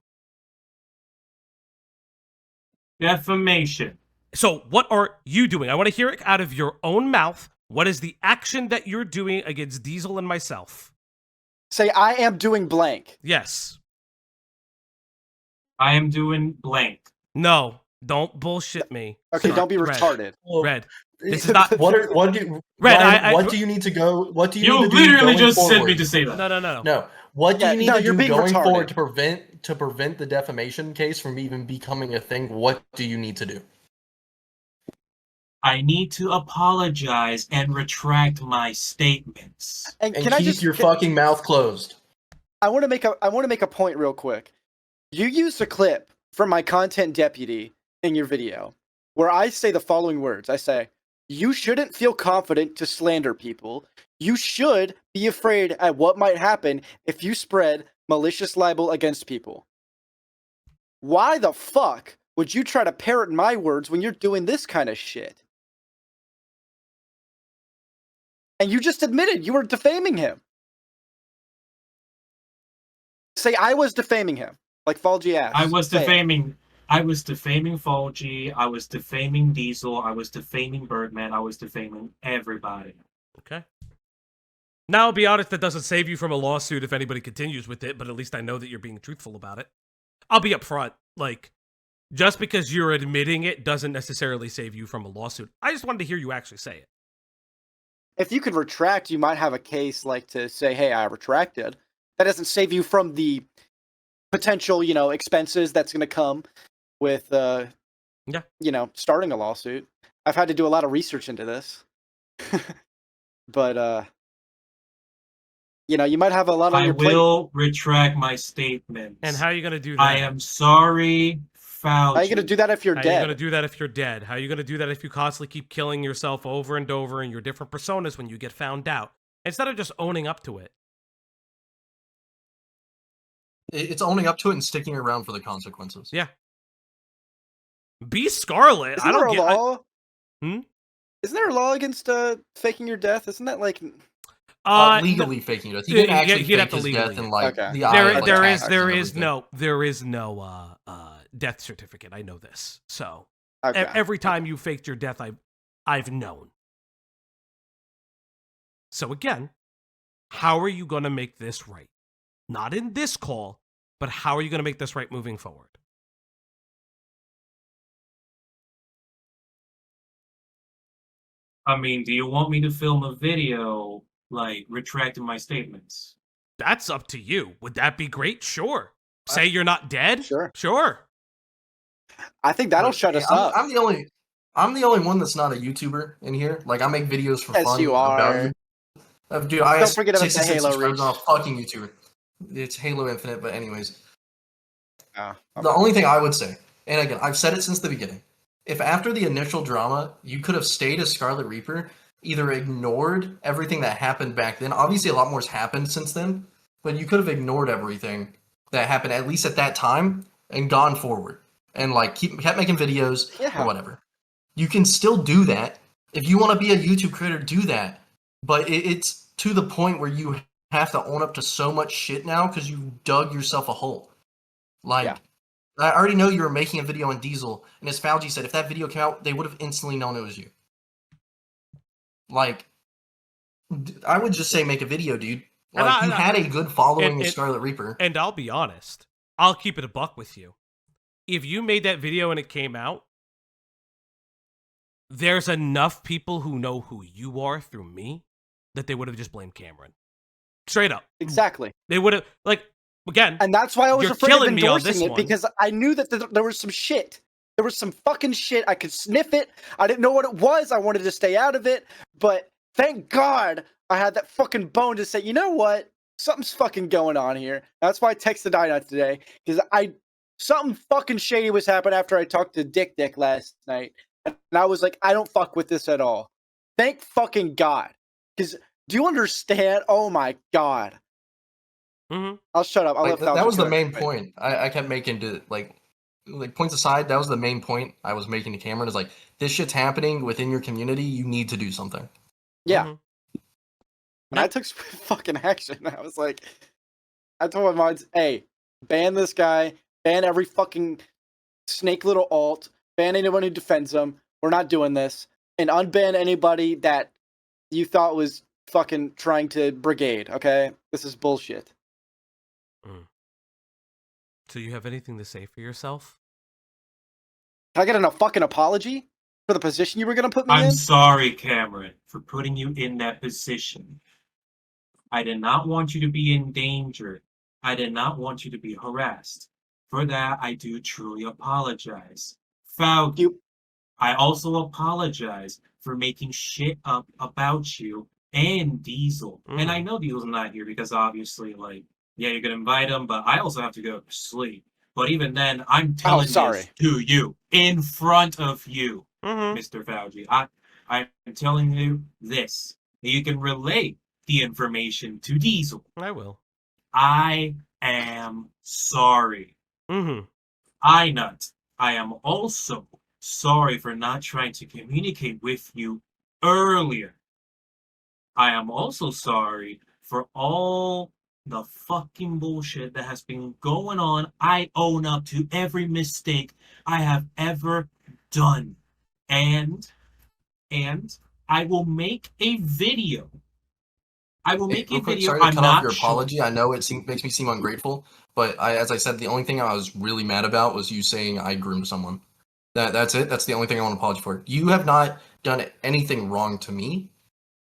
Defamation. So what are you doing? I want to hear it out of your own mouth. What is the action that you're doing against Diesel and myself? Say, I am doing blank. Yes. I am doing blank. No. Don't bullshit me. Okay, Sorry. don't be retarded. Red. This is not. What do you? Red, Ryan, what do you need to go? What do you need to do? literally going just sent forward? me to say that. No. No. What do you need to you're do being going retarded. forward to prevent the defamation case from even becoming a thing? What do you need to do? I need to apologize and retract my statements. And can I keep just your fucking mouth closed. I want to make a point real quick. You used a clip from my content deputy in your video where I say the following words. I say, "You shouldn't feel confident to slander people. You should be afraid at what might happen if you spread malicious libel against people." Why the fuck would you try to parrot my words when you're doing this kind of shit? And you just admitted you were defaming him. Say, I was defaming him, like Falgi asked. I was Say it. defaming Falgi, I was defaming Diesel, I was defaming Birdman, I was defaming everybody. Okay. Now, I'll be honest, that doesn't save you from a lawsuit if anybody continues with it, but at least I know that you're being truthful about it. I'll be upfront. Like, just because you're admitting it doesn't necessarily save you from a lawsuit. I just wanted to hear you actually say it. If you could retract, you might have a case like to say, hey, I retracted. That doesn't save you from the potential, expenses that's going to come with, starting a lawsuit. I've had to do a lot of research into this. But, you might have a lot on your plate. I will retract my statements. And how are you going to do that? I am sorry, Fauci. How are you going to do that if you're How dead? are you going to do that if you're dead? How are you going to do that if you constantly keep killing yourself over and over in your different personas when you get found out? Instead of just owning up to it. It's owning up to it and sticking around for the consequences. Yeah. Be Scarlet. Isn't I don't there a get. law? Hmm? Isn't there a law against faking your death? Isn't that like... Legally faking it. He didn't actually he'd fake have to his legally. death in like Okay. the eye. Of, like, There taxes is and everything. no death certificate. I know this. So Okay. every time you faked your death, I've known. So again, how are you going to make this right? Not in this call, but how are you going to make this right moving forward? I mean, do you want me to film a video, like, retracting my statements? That's up to you. Would that be great? Sure. Say you're not dead? Sure. I think that'll shut us up. I'm the only one that's not a YouTuber in here. Like, I make videos for Yes, fun you are. about you. Dude, I Don't forget about the 66 Halo subscribers reach. on a fucking YouTuber. It's Halo Infinite, but anyways. Yeah. The only thing I would say, and again, I've said it since the beginning, if after the initial drama, you could have stayed as Scarlet Reaper, either ignored everything that happened back then, obviously a lot more's happened since then, but you could have ignored everything that happened, at least at that time, and gone forward. And, like, kept making videos or whatever. You can still do that. If you want to be a YouTube creator, do that. But it's to the point where you have to own up to so much shit now because you dug yourself a hole. Like, I already know you were making a video on Diesel, and as Fauci said, if that video came out, they would have instantly known it was you. Like, I would just say make a video, dude. Like, you had a good following with Scarlet Reaper. And I'll be honest. I'll keep it a buck with you. If you made that video and it came out, there's enough people who know who you are through me that they would have just blamed Cameron. Straight up. Exactly. They would have, like, again. And that's why I was afraid of endorsing it, one. because I knew that there was some shit. There was some fucking shit. I could sniff it. I didn't know what it was. I wanted to stay out of it. But thank God I had that fucking bone to say, you know what? Something's fucking going on here. That's why I texted Dinah today, because something fucking shady was happening after I talked to Dick last night. And I was like, I don't fuck with this at all. Thank fucking God. Because do you understand? Oh my God. Mm-hmm. I'll shut up. That was the main point I kept making to, like points aside, that was the main point I was making to Cameron, is like, this shit's happening within your community. You need to do something. Yeah. Mm-hmm. And I took fucking action. I was like, I told my mods, hey, ban this guy, ban every fucking snake little alt, ban anyone who defends him. We're not doing this. And unban anybody that you thought was fucking trying to brigade, okay? This is bullshit. So you have anything to say for yourself? Can I get a fucking apology for the position you were going to put me in? I'm sorry, Cameron, for putting you in that position. I did not want you to be in danger. I did not want you to be harassed. For that, I do truly apologize. Fauci, I also apologize for making shit up about you and Diesel. And I know Diesel's not here because obviously, like, yeah, you're going to invite him, but I also have to go to sleep. But even then, I'm telling this to you, in front of you, Mr. Fauci. I'm telling you this. You can relate the information to Diesel. I will. I am sorry. I am also sorry for not trying to communicate with you earlier. I am also sorry for all the fucking bullshit that has been going on. I own up to every mistake I have ever done. And I will make a video. Sorry to cut off your apology. I know it makes me seem ungrateful, but as I said, the only thing I was really mad about was you saying I groomed someone. That's it. That's the only thing I want to apologize for. You have not done anything wrong to me.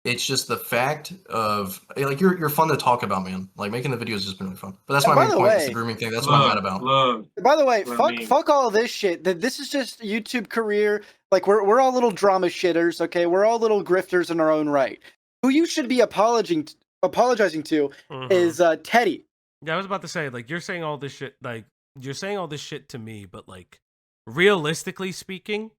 It's just the fact of, like, you're fun to talk about, man. Like, making the videos has just been really fun. But that's my main point. It's the grooming thing. That's what I'm mad about. By the way, fuck all this shit. This is just a YouTube career. Like, we're all little drama shitters, okay? We're all little grifters in our own right. Who you should be apologizing to is Teddy. Yeah, I was about to say, like, you're saying all this shit to me, but, like, realistically speaking,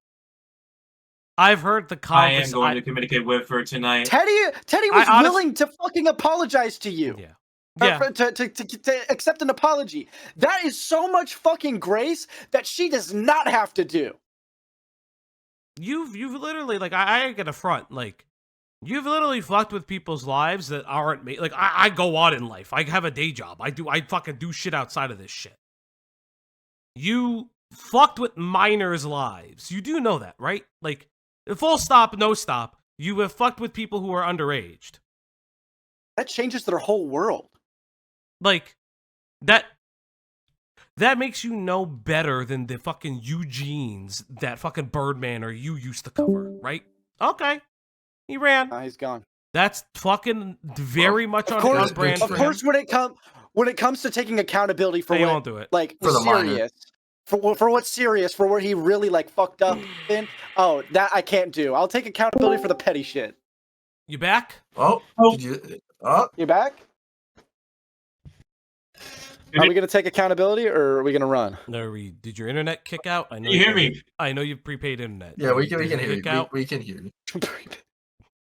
I've heard the conversation. I am going to communicate with her tonight. Teddy was willing to fucking apologize to you. Yeah. To accept an apology. That is so much fucking grace that she does not have to do. You've literally, like, I get a front, like, you've literally fucked with people's lives that aren't me. Like, I go on in life. I have a day job. I fucking do shit outside of this shit. You fucked with minors' lives. You do know that, right? Like, full stop, no stop. You have fucked with people who are underaged. That changes their whole world. Like, that makes you no better than the fucking Eugenes that fucking Birdman or you used to cover, right? Okay. He ran. He's gone. That's fucking very much on brand for him. Of course, when it comes to taking accountability for they won't do it. Like, for serious. For what's serious, for what he really, like, fucked up in, that I can't do. I'll take accountability for the petty shit. You back? You're back? Are we gonna take accountability or are we gonna run? Did your internet kick out? I know You hear me? I know you've prepaid internet. Yeah, we can Did it hear kick you. out? We can hear you.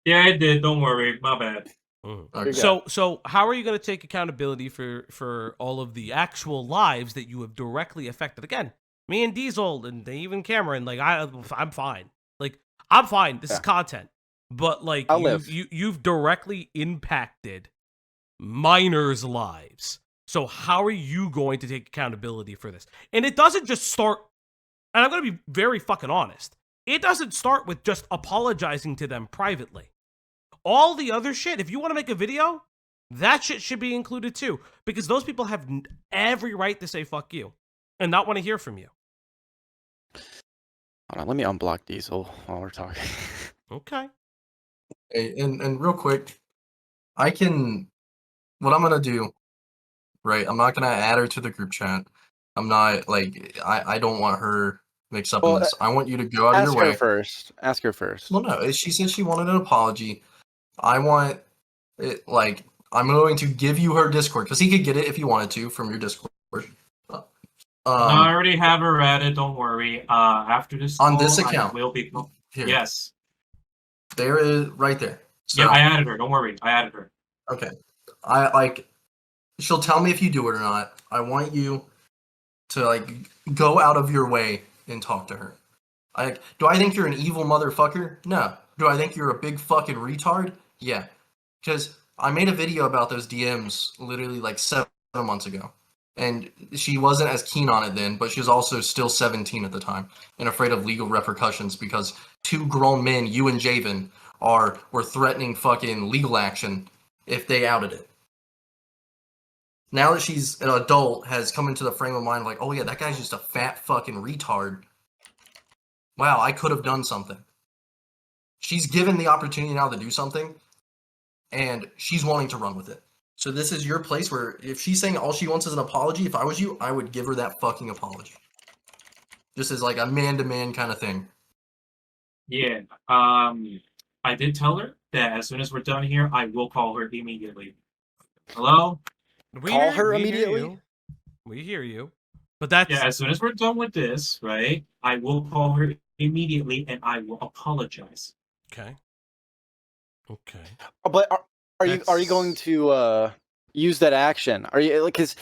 Yeah, I did. Don't worry. My bad. Okay. So how are you going to take accountability for all of the actual lives that you have directly affected? Again, me and Diesel and even Cameron, like I'm fine. Like I'm fine. This is content, but like I'll live. you've directly impacted minors' lives. So how are you going to take accountability for this? And it doesn't just start. And I'm going to be very fucking honest. It doesn't start with just apologizing to them privately. All the other shit, if you want to make a video, that shit should be included too. Because those people have every right to say fuck you and not want to hear from you. Hold on, let me unblock Diesel while we're talking. Okay. Hey, and real quick, what I'm gonna do, right? I'm not gonna add her to the group chat. I'm not I don't want her mixed up in this. I want you to go out of your way. Ask her first. Well, no, she said she wanted an apology. I want it I'm going to give you her Discord because he could get it if he wanted to from your Discord. I already have her added. Don't worry. After this on call, this account I will be. here. Yes. There is right there. So, Yeah, I added her. Don't worry. I added her. Okay. She'll tell me if you do it or not. I want you to go out of your way and talk to her. Do I think you're an evil motherfucker? No. Do I think you're a big fucking retard? Yeah. Because I made a video about those DMs literally 7 months ago. And she wasn't as keen on it then, but she was also still 17 at the time and afraid of legal repercussions because 2 grown men, you and Javen, were threatening fucking legal action if they outed it. Now that she's an adult, has come into the frame of mind oh yeah, that guy's just a fat fucking retard. Wow, I could have done something. She's given the opportunity now to do something, and she's wanting to run with it. So this is your place where if she's saying all she wants is an apology, if I was you, I would give her that fucking apology. Just as a man-to-man kind of thing. Yeah. I did tell her that as soon as we're done here, I will call her immediately. Hello? Call her immediately? We hear you. But that's... Yeah, as soon as we're done with this, right, I will call her immediately and I will apologize. Okay. Okay. But are you going to use that action? Are you because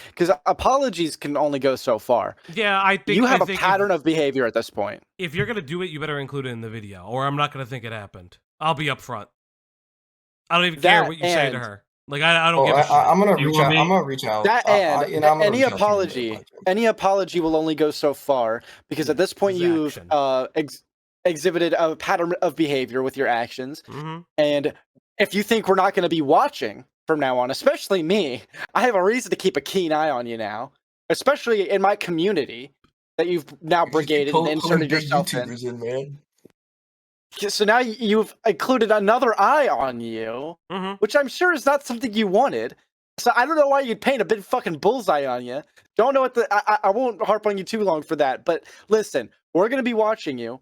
apologies can only go so far. Yeah, I think you have a pattern of behavior at this point. If you're gonna do it, you better include it in the video, or I'm not gonna think it happened. I'll be upfront. I don't even care what you say to her. I don't give a shit. I'm gonna reach out. I'm gonna reach out. That any apology will only go so far because at this point you've exhibited a pattern of behavior with your actions, and if you think we're not going to be watching from now on, especially me, I have a reason to keep a keen eye on you now, especially in my community that you've now brigaded and inserted yourself in. Man. So now you've included another eye on you, which I'm sure is not something you wanted. So I don't know why you'd paint a big fucking bullseye on you. Don't know what I won't harp on you too long for that. But listen, we're going to be watching you.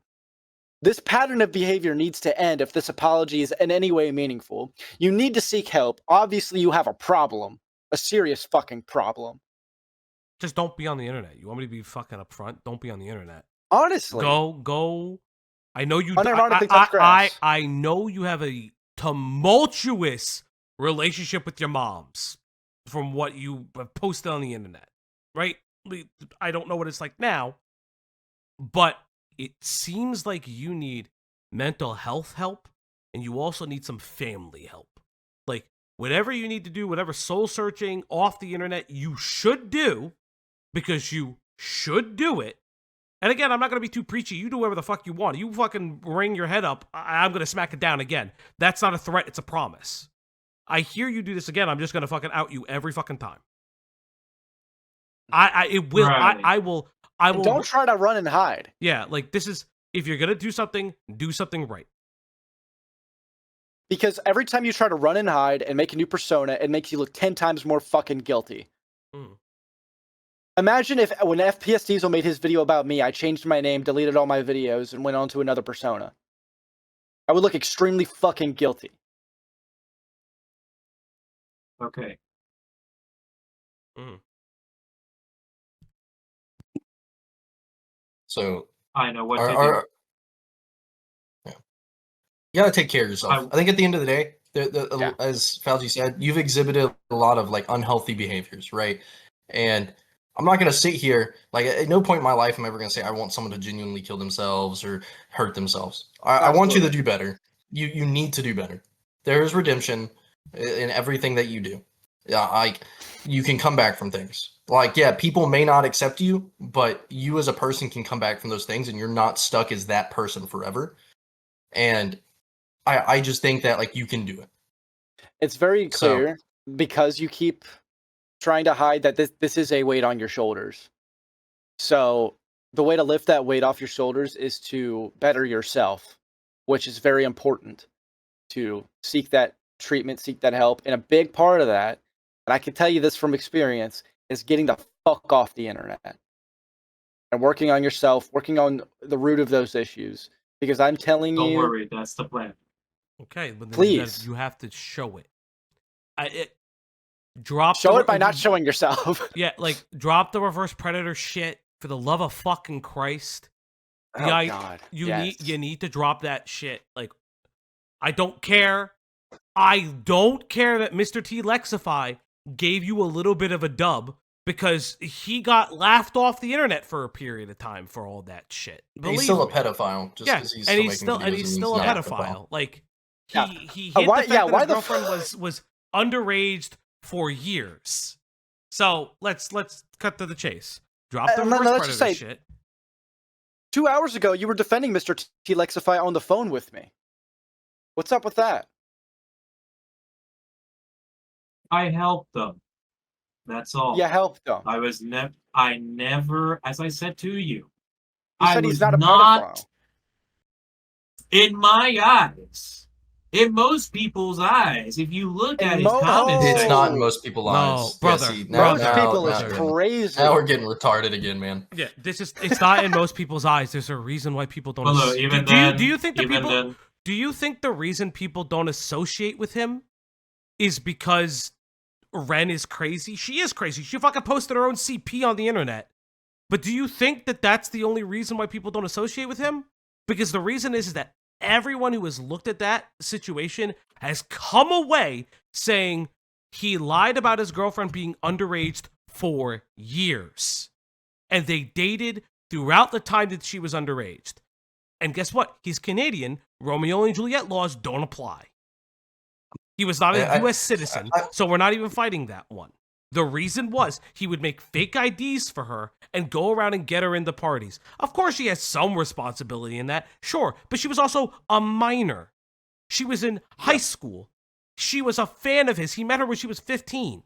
This pattern of behavior needs to end if this apology is in any way meaningful. You need to seek help. Obviously, you have a problem. A serious fucking problem. Just don't be on the internet. You want me to be fucking upfront? Don't be on the internet. Honestly. Go. I know you... I know you have a tumultuous relationship with your moms from what you have posted on the internet, right? I don't know what it's like now, but it seems like you need mental health help, and you also need some family help. Whatever you need to do, whatever soul searching off the internet you should do, because you should do it. And again, I'm not going to be too preachy. You do whatever the fuck you want. You fucking ring your head up, I'm going to smack it down again. That's not a threat, it's a promise. I hear you do this again, I'm just going to fucking out you every fucking time. I will... Don't try to run and hide. Yeah, this is, if you're gonna do something right. Because every time you try to run and hide and make a new persona, it makes you look 10 times more fucking guilty. Imagine if when FPS Diesel made his video about me, I changed my name, deleted all my videos, and went on to another persona. I would look extremely fucking guilty. Okay. So I know what are, to do. are yeah. You gotta take care of yourself. I think at the end of the day, Yeah. as Fauci said, you've exhibited a lot of like unhealthy behaviors, right? And I'm not gonna sit here like at no point in my life am I ever gonna say I want someone to genuinely kill themselves or hurt themselves. I want you to Absolutely. do better. You need to do better. There is redemption in everything that you do. Yeah, like you can come back from things. Like, yeah, people may not accept you, but you as a person can come back from those things and you're not stuck as that person forever. And I just think that like you can do it. It's very So clear because you keep trying to hide that this is a weight on your shoulders. So the way to lift that weight off your shoulders is to better yourself, which is very important, to seek that treatment, seek that help. And a big part of that, and I can tell you this from experience, is getting the fuck off the internet and working on yourself, working on the root of those issues. Because I'm telling Don't you, worry, that's the plan. Okay, but then please you have to show it. Drop show the, it by not showing yourself. Yeah, like drop the reverse predator shit for the love of fucking Christ. Oh God, You yes. need to drop that shit. Like, I don't care. I don't care that Mr. T Lexify gave you a little bit of a dub because he got laughed off the internet for a period of time for all that shit. he's still a Me. pedophile. Just Yeah, because he's and still he's making still videos and he's doesn't still mean a he's not pedophile. Like Yeah. he hid Why- the fact yeah, that why his the girlfriend was underaged for years. So let's cut to the chase. Drop the reverse let's just predator say- shit. 2 hours ago, you were defending Mr. T Lexify on the phone with me. What's up with that? I helped them. That's all. You helped him. I never, as I said to you, You I said he's was not a not, pedophile. in my eyes, in most people's eyes, if you look In at his mo- comment Oh. It's not in section, most people's No, eyes. brother, Yeah, see, brother. Most people is brother. crazy. now we're getting retarded again, man. Yeah, it's not in most people's eyes. There's a reason why people don't. But look, even do you think the even people? then, Do you think the reason people don't associate with him is because Ren is crazy? She is crazy. She fucking posted her own CP on the internet. But do you think that that's the only reason why people don't associate with him? Because the reason is that everyone who has looked at that situation has come away saying he lied about his girlfriend being underage for years. And they dated throughout the time that she was underage. And guess what? He's Canadian. Romeo and Juliet laws don't apply. He was not a U.S. citizen, so we're not even fighting that one. The reason was he would make fake IDs for her and go around and get her into parties. Of course, she has some responsibility in that, sure, but she was also a minor. She was in high school. She was a fan of his. He met her when she was 15.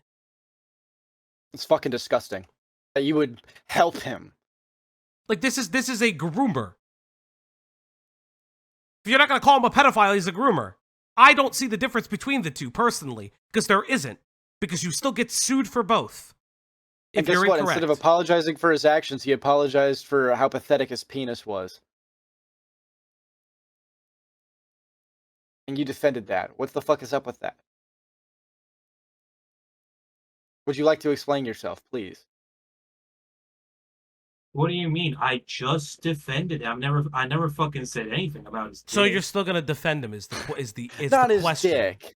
It's fucking disgusting that you would help him. Like, this is a groomer. If you're not going to call him a pedophile, he's a groomer. I don't see the difference between the two, personally, because there isn't. Because you still get sued for both. And guess what? Instead of apologizing for his actions, he apologized for how pathetic his penis was. And you defended that. What the fuck is up with that? Would you like to explain yourself, please? what do you mean? I just defended him. I never fucking said anything about his. So dick. you're still gonna defend him? Is the Not his question? dick.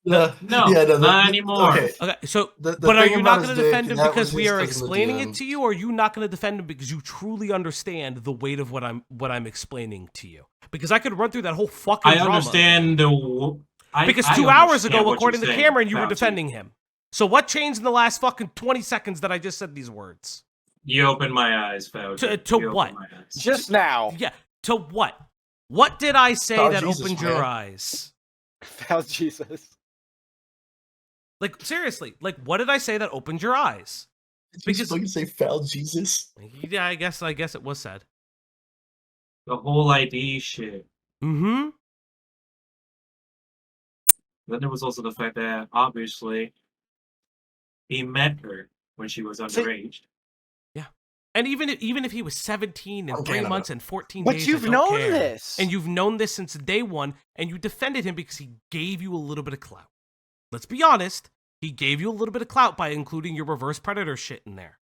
No, not anymore. Okay, so The but are thing you about not his going to dick, defend him that because was we just are 'cause of the explaining it DMs. to you, or are you not going to defend him because you truly understand the weight of what I'm explaining to you? Because I could run through that whole fucking. I drama understand again. because Because 2 hours ago, according to Cameron, you were defending him. So what changed in the last fucking 20 seconds that I just said these words? You opened my eyes, Fauci. To You what? opened my eyes. Just now. Yeah. To what? What did I say Oh, that Jesus, opened man. your eyes? Oh, Jesus. Like, seriously, like, what did I say that opened your eyes? Because you say foul Jesus. Yeah, I guess it was said. The whole ID shit. Mm-hmm. Then there was also the fact that obviously he met her when she was underage. And even if he was 17 and From 3 Canada. months and 14 But days, you've I don't known care. this. And you've known this since day one, and you defended him because he gave you a little bit of clout. Let's be honest, he gave you a little bit of clout by including your reverse predator shit in there.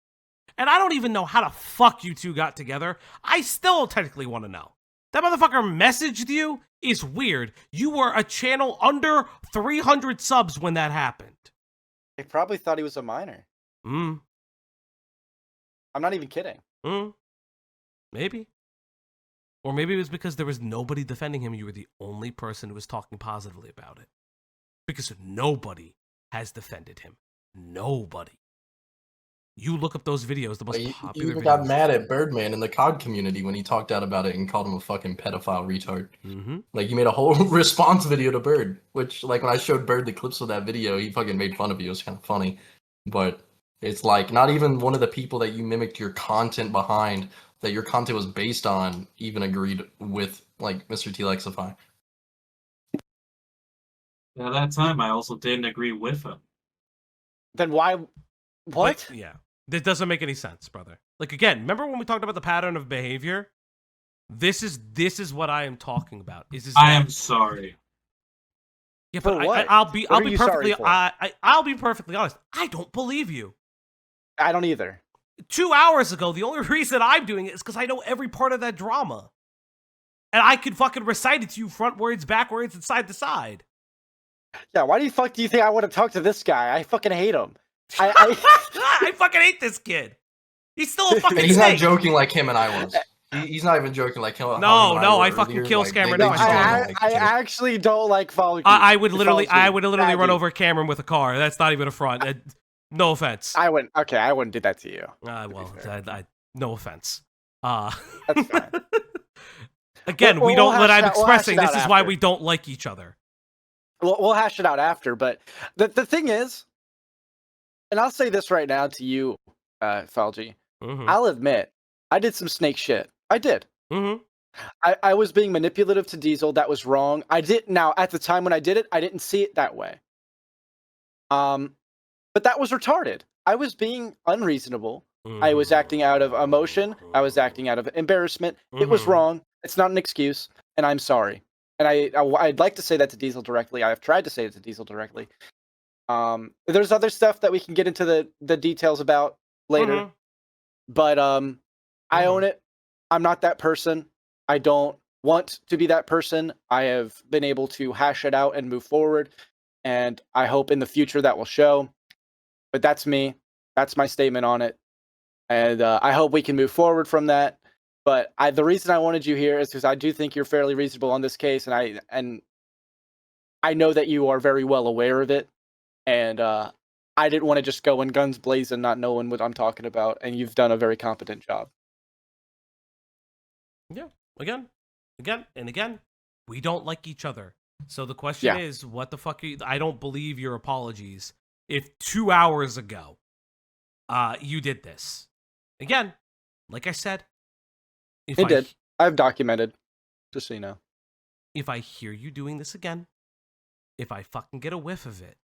And I don't even know how the fuck you two got together. I still technically want to know. That motherfucker messaged you is weird. You were a channel under 300 subs when that happened. They probably thought he was a minor. Hmm. I'm not even kidding. Maybe. Or maybe it was because there was nobody defending him. You were the only person who was talking positively about it. Because nobody has defended him. Nobody. You look up those videos, the most popular you even videos. got mad at Birdman in the COD community when he talked out about it and called him a fucking pedophile retard. Mm-hmm. Like, you made a whole response video to Bird, which, like, when I showed Bird the clips of that video, he fucking made fun of you. It was kind of funny. But it's like, not even one of the people that you mimicked your content behind, that your content was based on, even agreed with, like, Mr. T-Lexify. At that time, I also didn't agree with him. Then why? What? But, yeah. This doesn't make any sense, brother. Like, again, remember when we talked about the pattern of behavior? This is what I am talking about. I am sorry. Yeah, For but what? I'll be What are you sorry perfectly for? I'll be perfectly honest. I don't believe you. I don't either. 2 hours ago, the only reason I'm doing it is because I know every part of that drama. And I could fucking recite it to you frontwards, backwards, and side to side. Yeah, why do you think I want to talk to this guy? I fucking hate him. I I fucking hate this kid. He's still a fucking And he's not snake. joking like him and I was. He's not even joking like him. No, I were fucking earlier. kill Like, Cameron they if I just saw don't him. like I each other. actually don't like following. I would literally Badly. run over Cameron with a car. That's not even a front. No offense. I wouldn't do that to you. Well, fair. no offense. That's fine. Again, We'll we don't. What hash I'm it out- we'll hash expressing. it This out is why after. we don't like each other. We'll hash it out after, but the thing is, and I'll say this right now to you, Falgi. Mm-hmm. I'll admit, I did some snake shit. I did. Mm-hmm. I was being manipulative to Diesel. That was wrong. Now, at the time when I did it, I didn't see it that way. But that was retarded. I was being unreasonable. I was acting out of emotion. I was acting out of embarrassment. It was wrong. It's not an excuse, and I'm sorry. And I'd like to say that to Diesel directly. I've tried to say it to Diesel directly. There's other stuff that we can get into the details about later. But I own it. I'm not that person. I don't want to be that person. I have been able to hash it out and move forward, and I hope in the future that will show. But that's me. That's my statement on it. And I hope we can move forward from that. But the reason I wanted you here is because I do think you're fairly reasonable on this case, and I know that you are very well aware of it. And I didn't want to just go in guns blazing, not knowing what I'm talking about. And you've done a very competent job. Yeah. Again, and again, we don't like each other. So the question is, what the fuck? I don't believe your apologies. If 2 hours ago, you did this again, like I said, I've documented, just so you know. If I hear you doing this again, if I fucking get a whiff of it,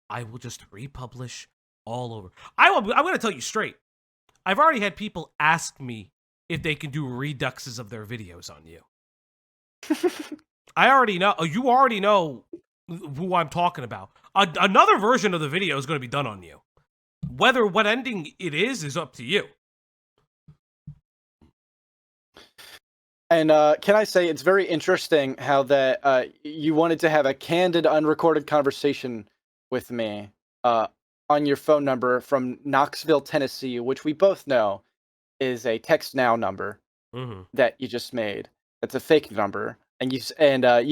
I will just republish all over. I'm going to tell you straight. I've already had people ask me if they can do reduxes of their videos on you. I already know. You already know who I'm talking about. Another version of the video is going to be done on you. What ending it is up to you. And can I say, it's very interesting how that you wanted to have a candid, unrecorded conversation with me on your phone number from Knoxville, Tennessee, which we both know is a text now number that you just made. It's a fake number. And you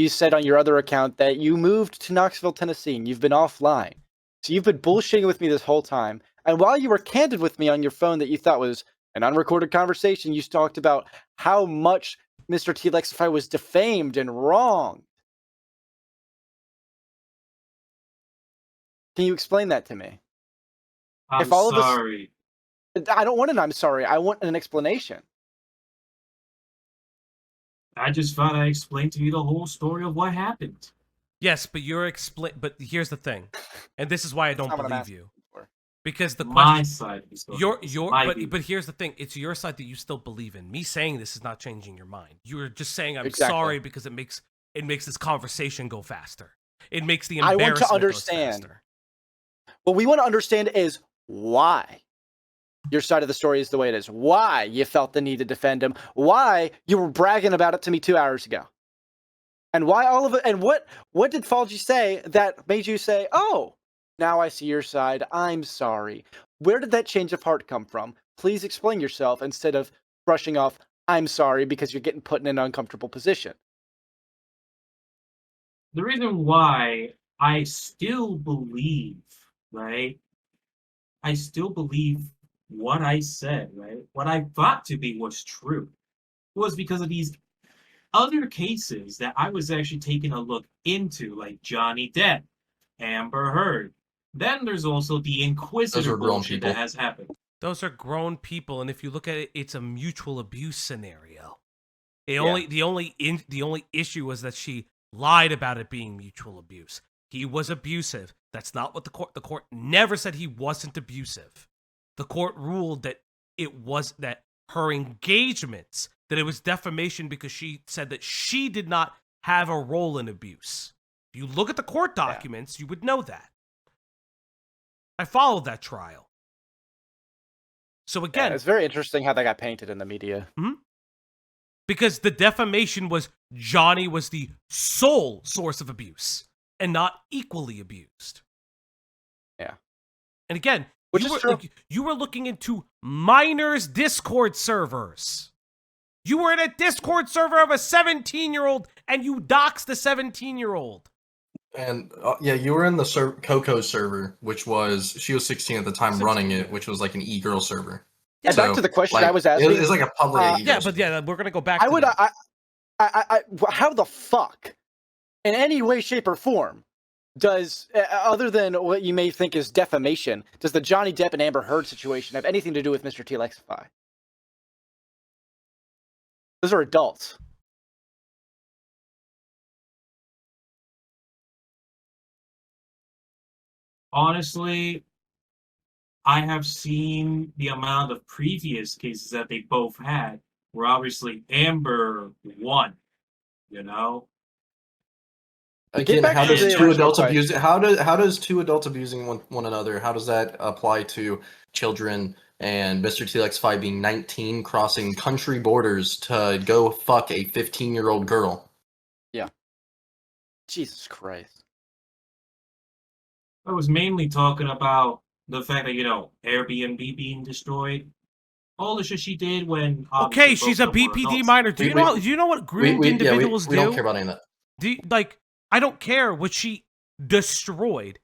said on your other account that you moved to Knoxville, Tennessee, and you've been offline. So you've been bullshitting with me this whole time. And while you were candid with me on your phone that you thought was an unrecorded conversation, you talked about how much Mr. T-Lexify was defamed and wronged. Can you explain that to me? I'm sorry. I don't want an I'm sorry. I want an explanation. I just thought I explained to you the whole story of what happened. Yes, but but here's the thing. And this is why I don't believe you. Because the My question, side of the story. but here's the thing. It's your side that you still believe in. Me saying this is not changing your mind. You're just saying I'm sorry because it makes this conversation go faster. It makes the embarrassment I want to understand. go faster. What we want to understand is why. your side of the story is the way it is. Why you felt the need to defend him. Why you were bragging about it to me 2 hours ago. And why all of it. And what did Falgi say that made you say, oh, now I see your side. I'm sorry. Where did that change of heart come from? Please explain yourself instead of brushing off, I'm sorry, because you're getting put in an uncomfortable position. The reason why I still believe, right? I still believe what I said, right? What I thought to be was true was because of these other cases that I was actually taking a look into, like Johnny Depp, Amber Heard. Then there's also the Inquisitor bullshit that has happened. Those are grown people, and if you look at it, it's a mutual abuse scenario. The only issue was that she lied about it being mutual abuse. He was abusive. That's not what the court never said he wasn't abusive. The court ruled that it was that her engagements, that it was defamation because she said that she did not have a role in abuse. If you look at the court documents, you would know that. I followed that trial. So again, it's very interesting how that got painted in the media. Mm-hmm. Because the defamation was Johnny was the sole source of abuse and not equally abused. Yeah. And again, which is true. You were looking into minors' Discord servers. You were in a Discord server of a 17-year-old and you doxed the 17-year-old. And you were in the Coco server, which was, she was 16 at the time running it, which was like an e-girl server. Yeah, so, back to the question I was asking. It's like a public yeah, but we're going to go back to how the fuck, in any way, shape, or form, does, other than what you may think is defamation, does the Johnny Depp and Amber Heard situation have anything to do with Mr. T. Lexify? Those are adults. Honestly, I have seen the amount of previous cases that they both had, where obviously Amber won, you know? Again, how does two adults abusing? How does two adults abusing one another? How does that apply to children and Mr. T. Lexify being 19, crossing country borders to go fuck a 15-year-old girl? Yeah. Jesus Christ. I was mainly talking about the fact that, Airbnb being destroyed. All the shit she did when... Okay, she's a BPD minor. Do you know what groomed individuals do? We don't care about any of that. I don't care what she destroyed.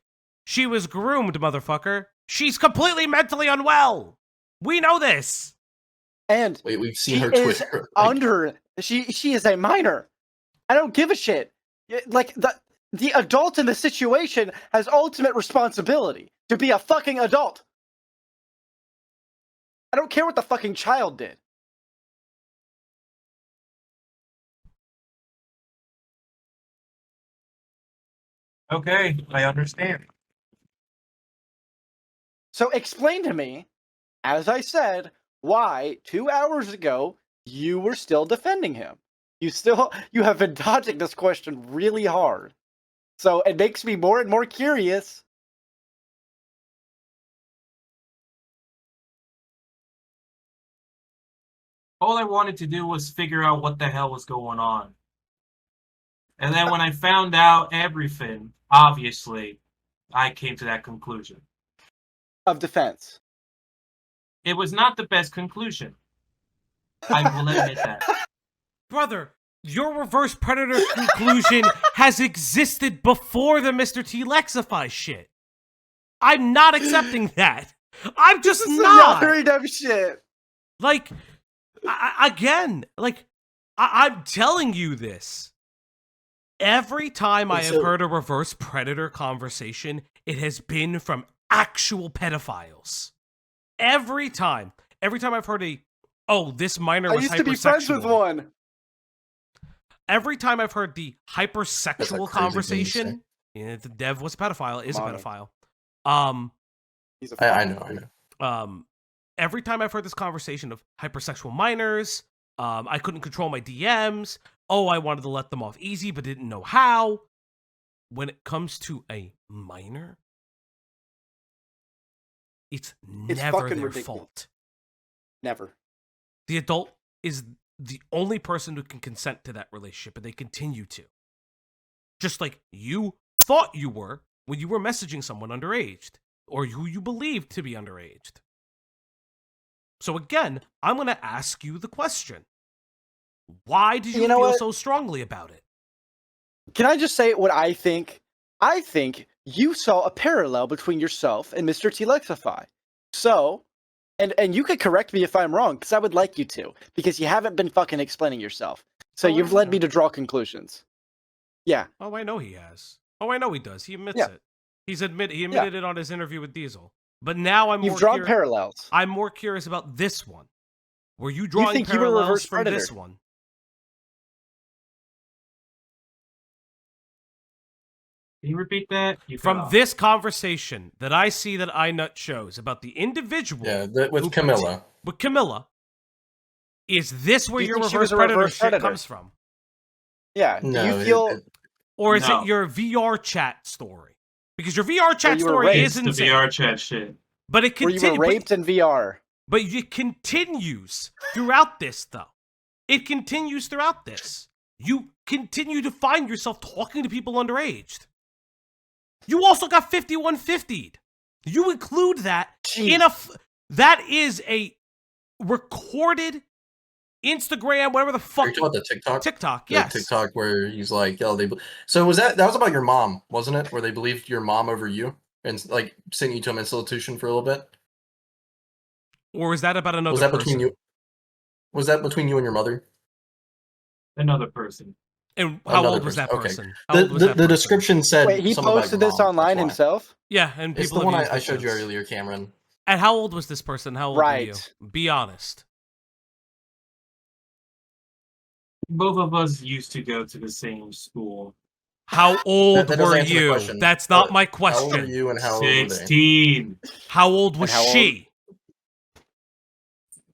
She was groomed, motherfucker. She's completely mentally unwell. We know this. And we've seen her Twitter. She is a minor. I don't give a shit. Like, the adult in the situation has ultimate responsibility to be a fucking adult. I don't care what the fucking child did. Okay, I understand. So explain to me, as I said, why 2 hours ago you were still defending him. You have been dodging this question really hard. So it makes me more and more curious. All I wanted to do was figure out what the hell was going on. And then when I found out everything, obviously, I came to that conclusion. Of defense. It was not the best conclusion. I will admit that. Brother, your reverse predator conclusion has existed before the Mr. T. Lexify shit. I'm not accepting that. I'm just not. Very dumb shit. Like, I'm telling you this. Every time I have heard a reverse predator conversation, it has been from actual pedophiles. Every time I've heard this minor was hypersexual. I used to be friends with one. Every time I've heard the hypersexual conversation, the dev was a pedophile, is a pedophile. I know. Every time I've heard this conversation of hypersexual minors, I couldn't control my DMs. I wanted to let them off easy, but didn't know how. When it comes to a minor, It's It's never fucking their ridiculous. fault. Never. The adult is the only person who can consent to that relationship, and they continue to. Just like you thought you were when you were messaging someone underage, or who you believed to be underage. So again, I'm going to ask you the question. Why did you know feel what? so strongly about it? Can I just say what I think? I think you saw a parallel between yourself and Mr. T-Lexify. So, and you could correct me if I'm wrong, because I would like you to, because you haven't been fucking explaining yourself. So Oh, you've I led know. me to draw conclusions. Yeah. Oh, I know he has. Oh, I know he does. He admits Yeah. it. He admitted it on his interview with Diesel. But now You've drawn parallels. I'm more curious about this one. Were you You drawing think you were a parallels reverse from predator? this one? Can you repeat that? You cut From off. this conversation that I see that iNut shows about the individual with who Camilla. with Camilla, is this where Do you your think she reverse was a predator reverse shit predator? comes from? Yeah. Do No, you feel Or is No. it your VR chat story? Because your VR chat you were story raped. is It's the insane. VR chat shit. But it where you were continues. raped in VR? But it continues throughout this, though. It continues throughout this. You continue to find yourself talking to people underage. You also got 5150'd. You include that in that is a recorded Instagram, whatever the Are fuck. you talking about the TikTok? TikTok, The yes. TikTok where he's like, "Oh, So that was about your mom, wasn't it? Where they believed your mom over you and like sent you to an institution for a little bit. Or is that about another Was that person? between you? Was that between you and your mother? Another person. And how Another old was that person. person? How old was The that person? description said. Wait, he something about posted your this mom, online that's why. Oh, himself? Yeah, and It's people the one have used I it showed you since. earlier, Cameron. And how old was this person? How old were you? Right. Be honest. Both of us used to go to the same school. How old That doesn't were answer the you? question. That's not my How old were question. you and how old were they? 16. How old was And how old- she?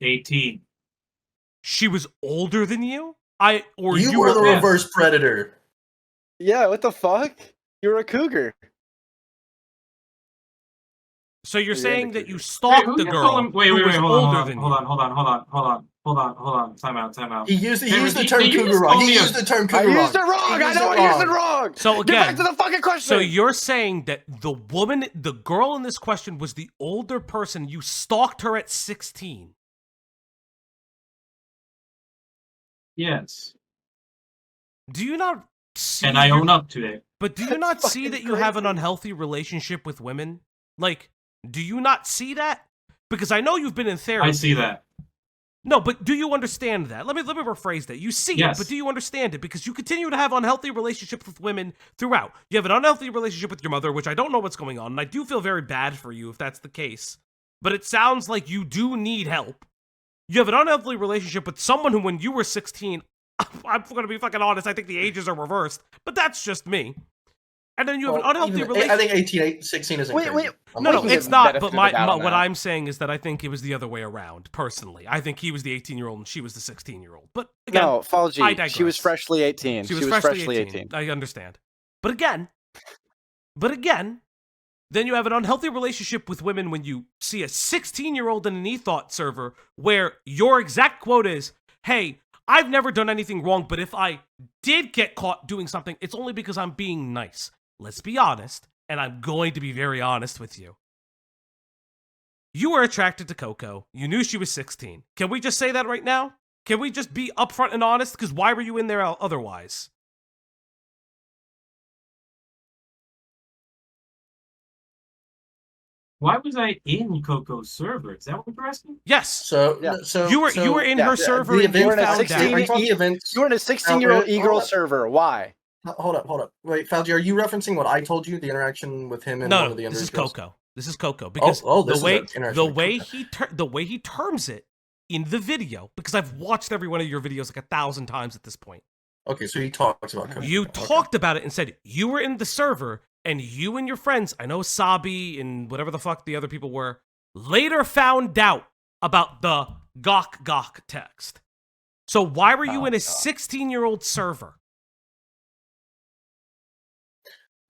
18. She was older than you? Or You were the Yeah. reverse predator. Yeah, what the fuck? You're a cougar. So you're Yeah, saying the that you cougar. stalked who the you girl calling- wait, who wait, was wait, older than hold you? on. Time out. He used Cameron, the did term you just cougar call wrong. me He a- used the term I cougar wrong. used it wrong! He I used know it I used it wrong. wrong! So Get back again, to the fucking question! so you're saying that the girl in this question was the older person. You stalked her at 16. Yes. Do you not see And I your- own up to it. But do you That's not see fucking that you have an crazy. unhealthy relationship with women? Like, do you not see that? Because I know you've been in therapy. I see that. No, but do you understand that? Let me rephrase that. You see it, Yes. but do you understand it? Because you continue to have unhealthy relationships with women throughout. You have an unhealthy relationship with your mother, which I don't know what's going on, and I do feel very bad for you if that's the case. But it sounds like you do need help. You have an unhealthy relationship with someone who, when you were 16, I'm going to be fucking honest, I think the ages are reversed, but that's just me. And then you have an unhealthy relationship. I think 16 isn't Wait, crazy. wait. No, We can it's give not. benefit But of the my doubt on what that. I'm saying is that I think it was the other way around. Personally, I think he was the 18-year-old and she was the 16-year-old. But again, No, I Falgi, digress. she was freshly 18. she was freshly 18. I understand. But again, then you have an unhealthy relationship with women when you see a 16-year-old in an e-thought server where your exact quote is, "Hey, I've never done anything wrong, but if I did get caught doing something, it's only because I'm being nice." Let's be honest, and I'm going to be very honest with you. You were attracted to Coco. You knew she was 16. Can we just say that right now? Can we just be upfront and honest? Because why were you in there otherwise? Why was I in Coco's server? Is that what you're asking? Yes. So, Yeah. You were in her server the and you event found found out. Are you talking events? You were in a 16-year-old Hold e-girl up. server. Why? Hold up. Wait, Fauci, are you referencing what I told you? The interaction with him and one No, of the this is underage girls? Coco. This is Coco because this the is an interaction with Coco. the way he terms it in the video, because I've watched every one of your videos like 1,000 times at this point. Okay, so he talks about Coco. You Okay. talked about it and said you were in the server and you and your friends, I know Sabi and whatever the fuck the other people were, later found out about the gawk text. So why were you in a 16-year-old server?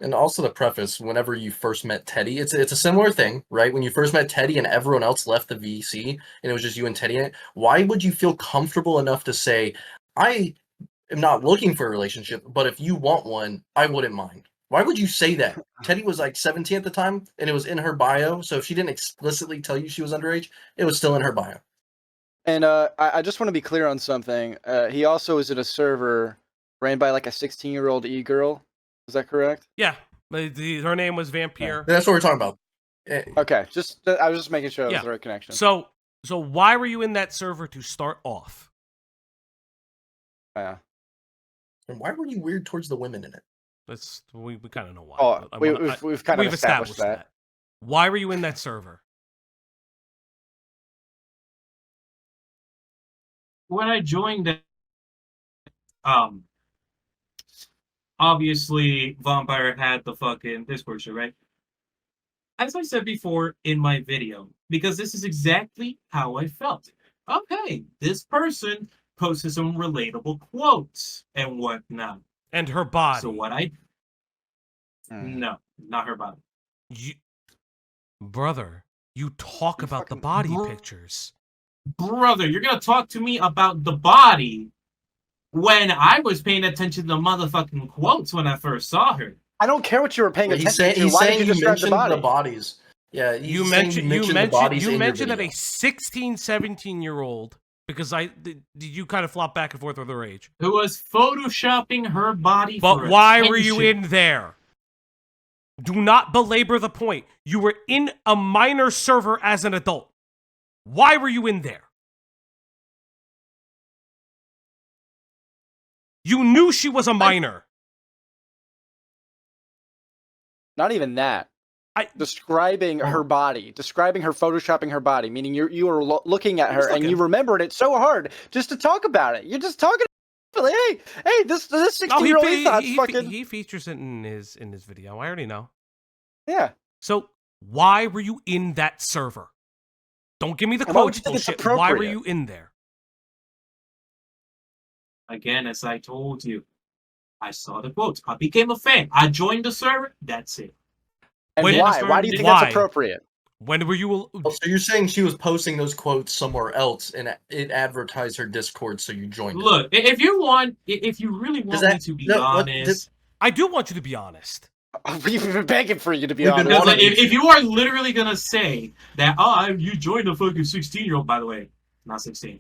And also the preface, whenever you first met Teddy, it's a similar thing, right? When you first met Teddy and everyone else left the VC and it was just you and Teddy in it, why would you feel comfortable enough to say, I am not looking for a relationship, but if you want one, I wouldn't mind? Why would you say that? Teddy was like 17 at the time and it was in her bio, so if she didn't explicitly tell you she was underage, it was still in her bio. And I just want to be clear on something. He also is at a server ran by like a 16-year-old e-girl. Is that correct? Yeah, her name was Vampire. That's what we're talking about. Okay, I was just making sure it Yeah. was the right connection. So why were you in that server to start off? Yeah. And why were you weird towards the women in it? We kind of know why. Oh, but we've kind of established that. Why were you in that server? When I joined it, obviously Vampire had the fucking Discord show, right? As I said before in my video, because this is exactly how I felt. Okay, this person posted some relatable quotes and whatnot. And her body. So what No, not her body. Brother, you talk about the body pictures. Brother, you're gonna talk to me about the body when I was paying attention to motherfucking quotes when I first saw her. I don't care what you were paying attention to. He's Why saying did you describe the mentioned body? the bodies. Yeah, You mentioned that a 16, 17-year-old, because did you kind of flop back and forth with her age? Who was photoshopping her body But for why attention. were you in there? Do not belabor the point. You were in a minor server as an adult. Why were you in there? You knew she was a minor. Not even that. Describing her body, describing her, photoshopping her body, meaning you were looking at her and you remembered it so hard just to talk about it. You're just talking. Hey, this 16-year-old thoughts fucking. He features it in his video. I already know. Yeah. So why were you in that server? Don't give me the quotes bullshit. Why were you in there? Again, as I told you, I saw the quotes. I became a fan. I joined the server. That's it. And why? Why do you think that's appropriate? When were you? Oh, so you're saying she was posting those quotes somewhere else, and it advertised her Discord, so you joined. Look, if you really want me to be honest, I do want you to be honest. We've been begging for you to be honest. Because if you are literally gonna say that, you joined a fucking 16-year-old, by the way, not 16.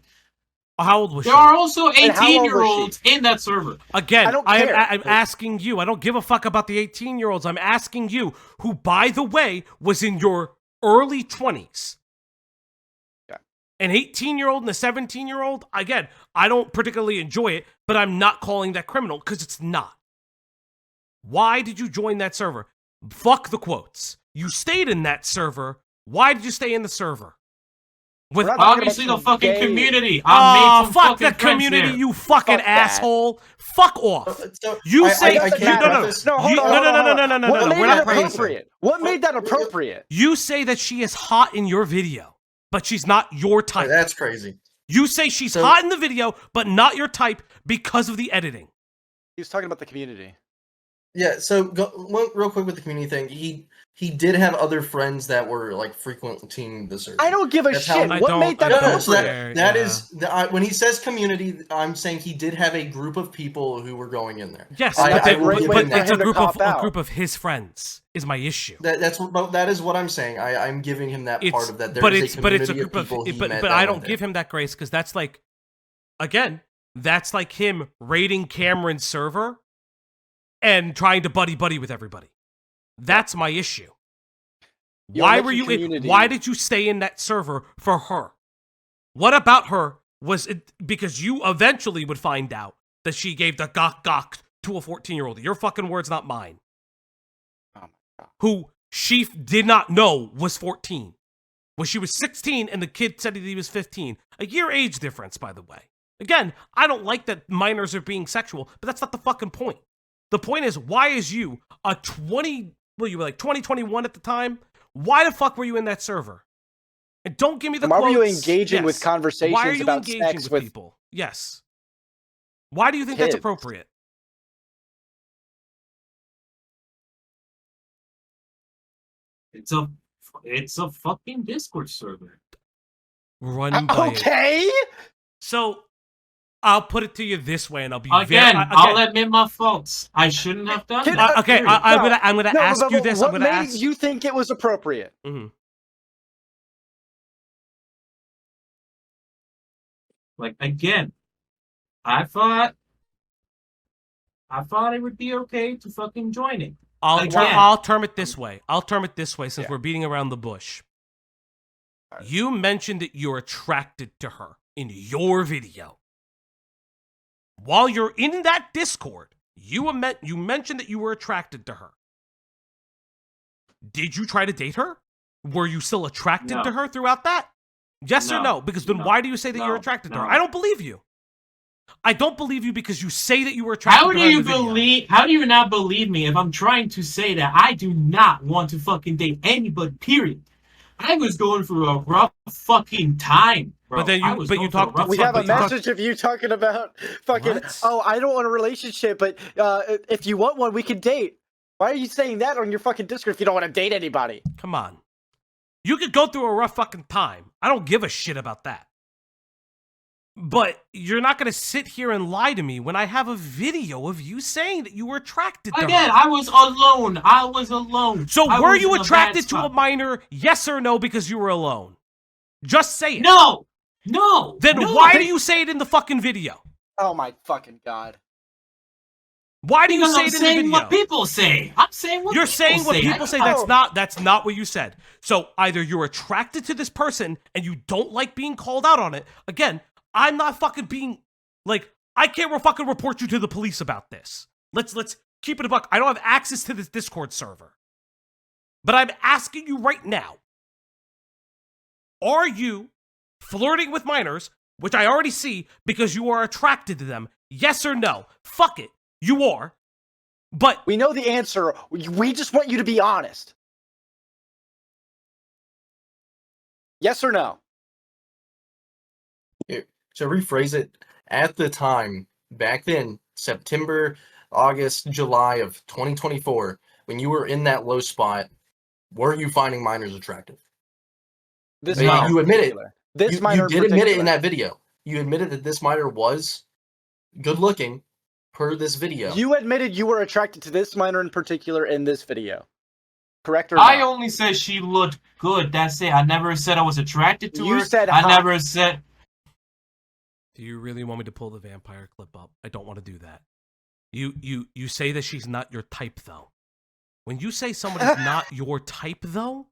How old was she? There are also 18-year-olds in that server. Again, I'm asking you. I don't give a fuck about the 18-year-olds. I'm asking you, who, by the way, was in your early 20s. Yeah. An 18-year-old and a 17-year-old, again, I don't particularly enjoy it, but I'm not calling that criminal, because it's not. Why did you join that server? Fuck the quotes. You stayed in that server. Why did you stay in the server? With obviously the fucking community. Fuck the community, you fucking asshole. Fuck off. You say no. We're not appropriate. What made that appropriate? You say that she is hot in your video, but she's not your type. That's crazy. You say she's hot in the video, but not your type because of the editing. He was talking about the community. Yeah, so real quick with the community thing, he did have other friends that were like frequenting the server. I don't give a shit. What made that appropriate? That is when he says community, I'm saying he did have a group of people who were going in there. Yes, but it's a group of his friends is my issue. That is what I'm saying. I'm giving him that part of that. But it's a group of people. But I don't give him that grace because that's like, again, that's like him raiding Cameron's server and trying to buddy with everybody. That's my issue. Why were you in? Why did you stay in that server for her? What about her was it because you eventually would find out that she gave the gawk to a 14-year-old? Your fucking words, not mine. Oh my God. Who she did not know was 14. When she was 16 and the kid said that he was 15. A year age difference, by the way. Again, I don't like that minors are being sexual, but that's not the fucking point. The point is, why is you a 20, well, you were like 21 at the time? Why the fuck were you in that server? And don't give me the quotes. Why were you engaging with conversations why are you about engaging sex with people? Yes. Why do you think that's appropriate? It's a fucking Discord server. Run by it. Okay. So I'll put it to you this way, and I'll be Again, very I'll admit my faults. I shouldn't have done Can- that. okay. I'm gonna ask you this. What I'm gonna made ask you think it was appropriate? Mhm. Like again, I thought it would be okay to fucking join it. I'll term it this way. Since Yeah. we're beating around the bush. Alright. You mentioned that you're attracted to her in your video. While you're in that Discord, you mentioned that you were attracted to her. Did you try to date her? Were you still attracted to her throughout that? Yes or no? Because then why do you say that you're attracted to her? I don't believe you. I don't believe you because you say that you were attracted to her in the video. How do you not believe me if I'm trying to say that I do not want to fucking date anybody, period? I was going through a rough fucking time, bro. But then you talked to We have a but you talked- message of you talking about fucking. What? Oh, I don't want a relationship, but if you want one, we can date. Why are you saying that on your fucking Discord if you don't want to date anybody? Come on. You could go through a rough fucking time. I don't give a shit about that. But you're not going to sit here and lie to me when I have a video of you saying that you were attracted to Again, her. I was alone. So I were was you in a bad attracted to spot. a minor, yes or no, because you were alone? Just say it. No. Then no. why do you say it in the fucking video? Oh my fucking god! Why do you Because say I'm it in saying the video? what people say. I'm saying what You're people saying what say. people say. That's not what you said. So either you're attracted to this person and you don't like being called out on it. Again, I'm not fucking being like I can't fucking report you to the police about this. Let's keep it a buck. I don't have access to this Discord server. But I'm asking you right now. Are you flirting with minors, which I already see because you are attracted to them? Yes or no? Fuck it. You are. But We know the answer. We just want you to be honest. Yes or no? To rephrase it, at the time, back then, September, August, July of 2024, when you were in that low spot, were you finding minors attractive? This You minor in admit it. particular. This You minor did in admit it in particular. that video. You admitted that this minor was good looking per this video. You admitted you were attracted to this minor in particular in this video. Correct or I not? only said she looked good. That's it. I never said I was attracted to her. You said I hot. never said. do you really want me to pull the vampire clip up? I don't want to do that. You say that she's not your type though. When you say somebody's not your type though,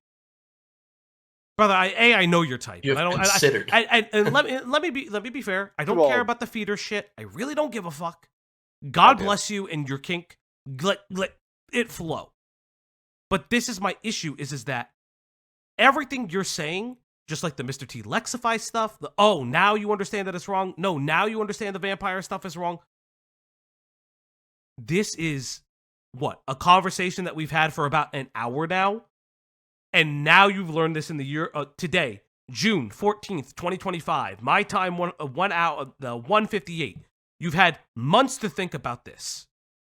brother, I know your type. You and I have don't considered. and let me be fair. I don't Well- care about the feeder shit. I really don't give a fuck. God Okay. bless you and your kink. Let it flow. But this is my issue is that everything you're saying, just like the Mr. T Lexify stuff, now you understand that it's wrong. No, now you understand the vampire stuff is wrong. This is a conversation that we've had for about an hour now. And now you've learned this in the year today, June 14th, 2025. My time 1 hour 1:58. You've had months to think about this.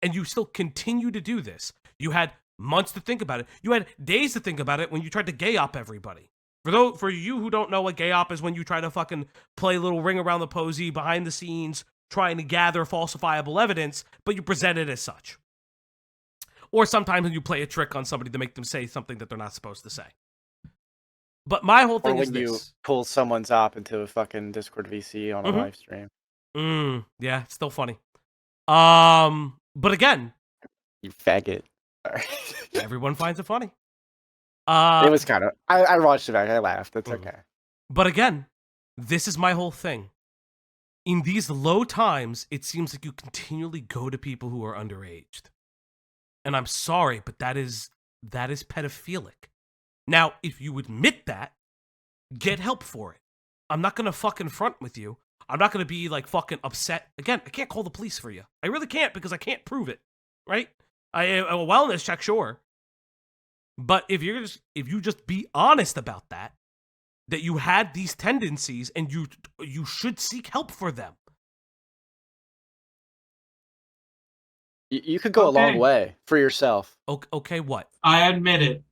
And you still continue to do this. You had months to think about it. You had days to think about it when you tried to gay op everybody. For you who don't know what gay op is, when you try to fucking play a little ring around the posy behind the scenes, trying to gather falsifiable evidence, but you present it as such. Or sometimes when you play a trick on somebody to make them say something that they're not supposed to say. But my whole Or thing is when you this. pull someone's op into a fucking Discord VC on a Mhm. live stream. Yeah, it's still funny. But again, You faggot. everyone finds it funny. It was kind of. I watched it back. I laughed. It's Mhm. okay. But again, this is my whole thing. In these low times, it seems like you continually go to people who are underaged. And I'm sorry, but that is pedophilic. Now, if you admit that, get help for it. I'm not going to fucking front with you. I'm not going to be like fucking upset. Again, I can't call the police for you. I really can't because I can't prove it, right? A wellness check, sure. But if you just be honest about that you had these tendencies and you should seek help for them. You could go a long Okay. way for yourself. Okay, what? I admit it.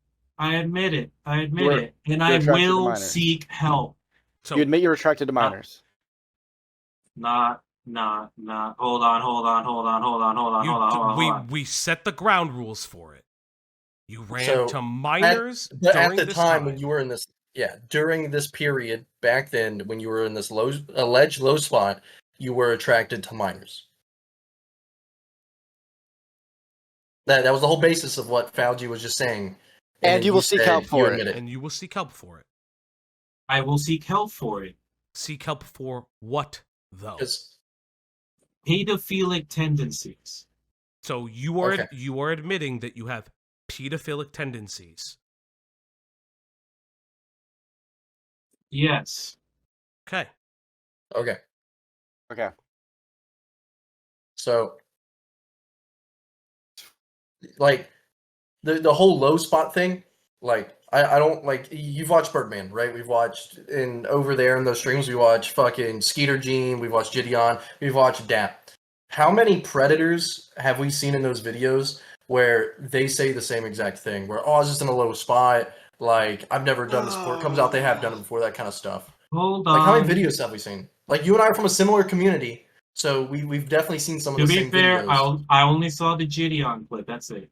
I admit it. I admit You're- it. And you're I attracted to will minors. seek help. So You admit you're attracted to minors. Not. Hold on. we set the ground rules for it. You ran So, to minors But at during the this time when you were in this, during this period back then, when you were in this alleged low spot, you were attracted to minors. That was the whole basis of what Fauci was just saying. And then you will seek said help for you it. admit and you will seek help for it. I will seek help for it. Seek help for what, though? 'Cause- Pedophilic tendencies. So you are Okay. you are admitting that you have pedophilic tendencies. Yes. Okay. Okay. Okay. So, like, the whole low spot thing, like, I don't, like, you've watched Birdman, right? We've watched, over there in those streams, we watch fucking Skeeter Gene, we've watched Gideon, we've watched Dap. How many Predators have we seen in those videos where they say the same exact thing? Where, oh, I was just in a low spot, like, I've never done this before. It comes out they have done it before, that kind of stuff. Hold Like, how many on. videos have we seen? Like, you and I are from a similar community, so we've definitely seen some of To the be same fair, videos. I only saw the Gideon clip. That's it.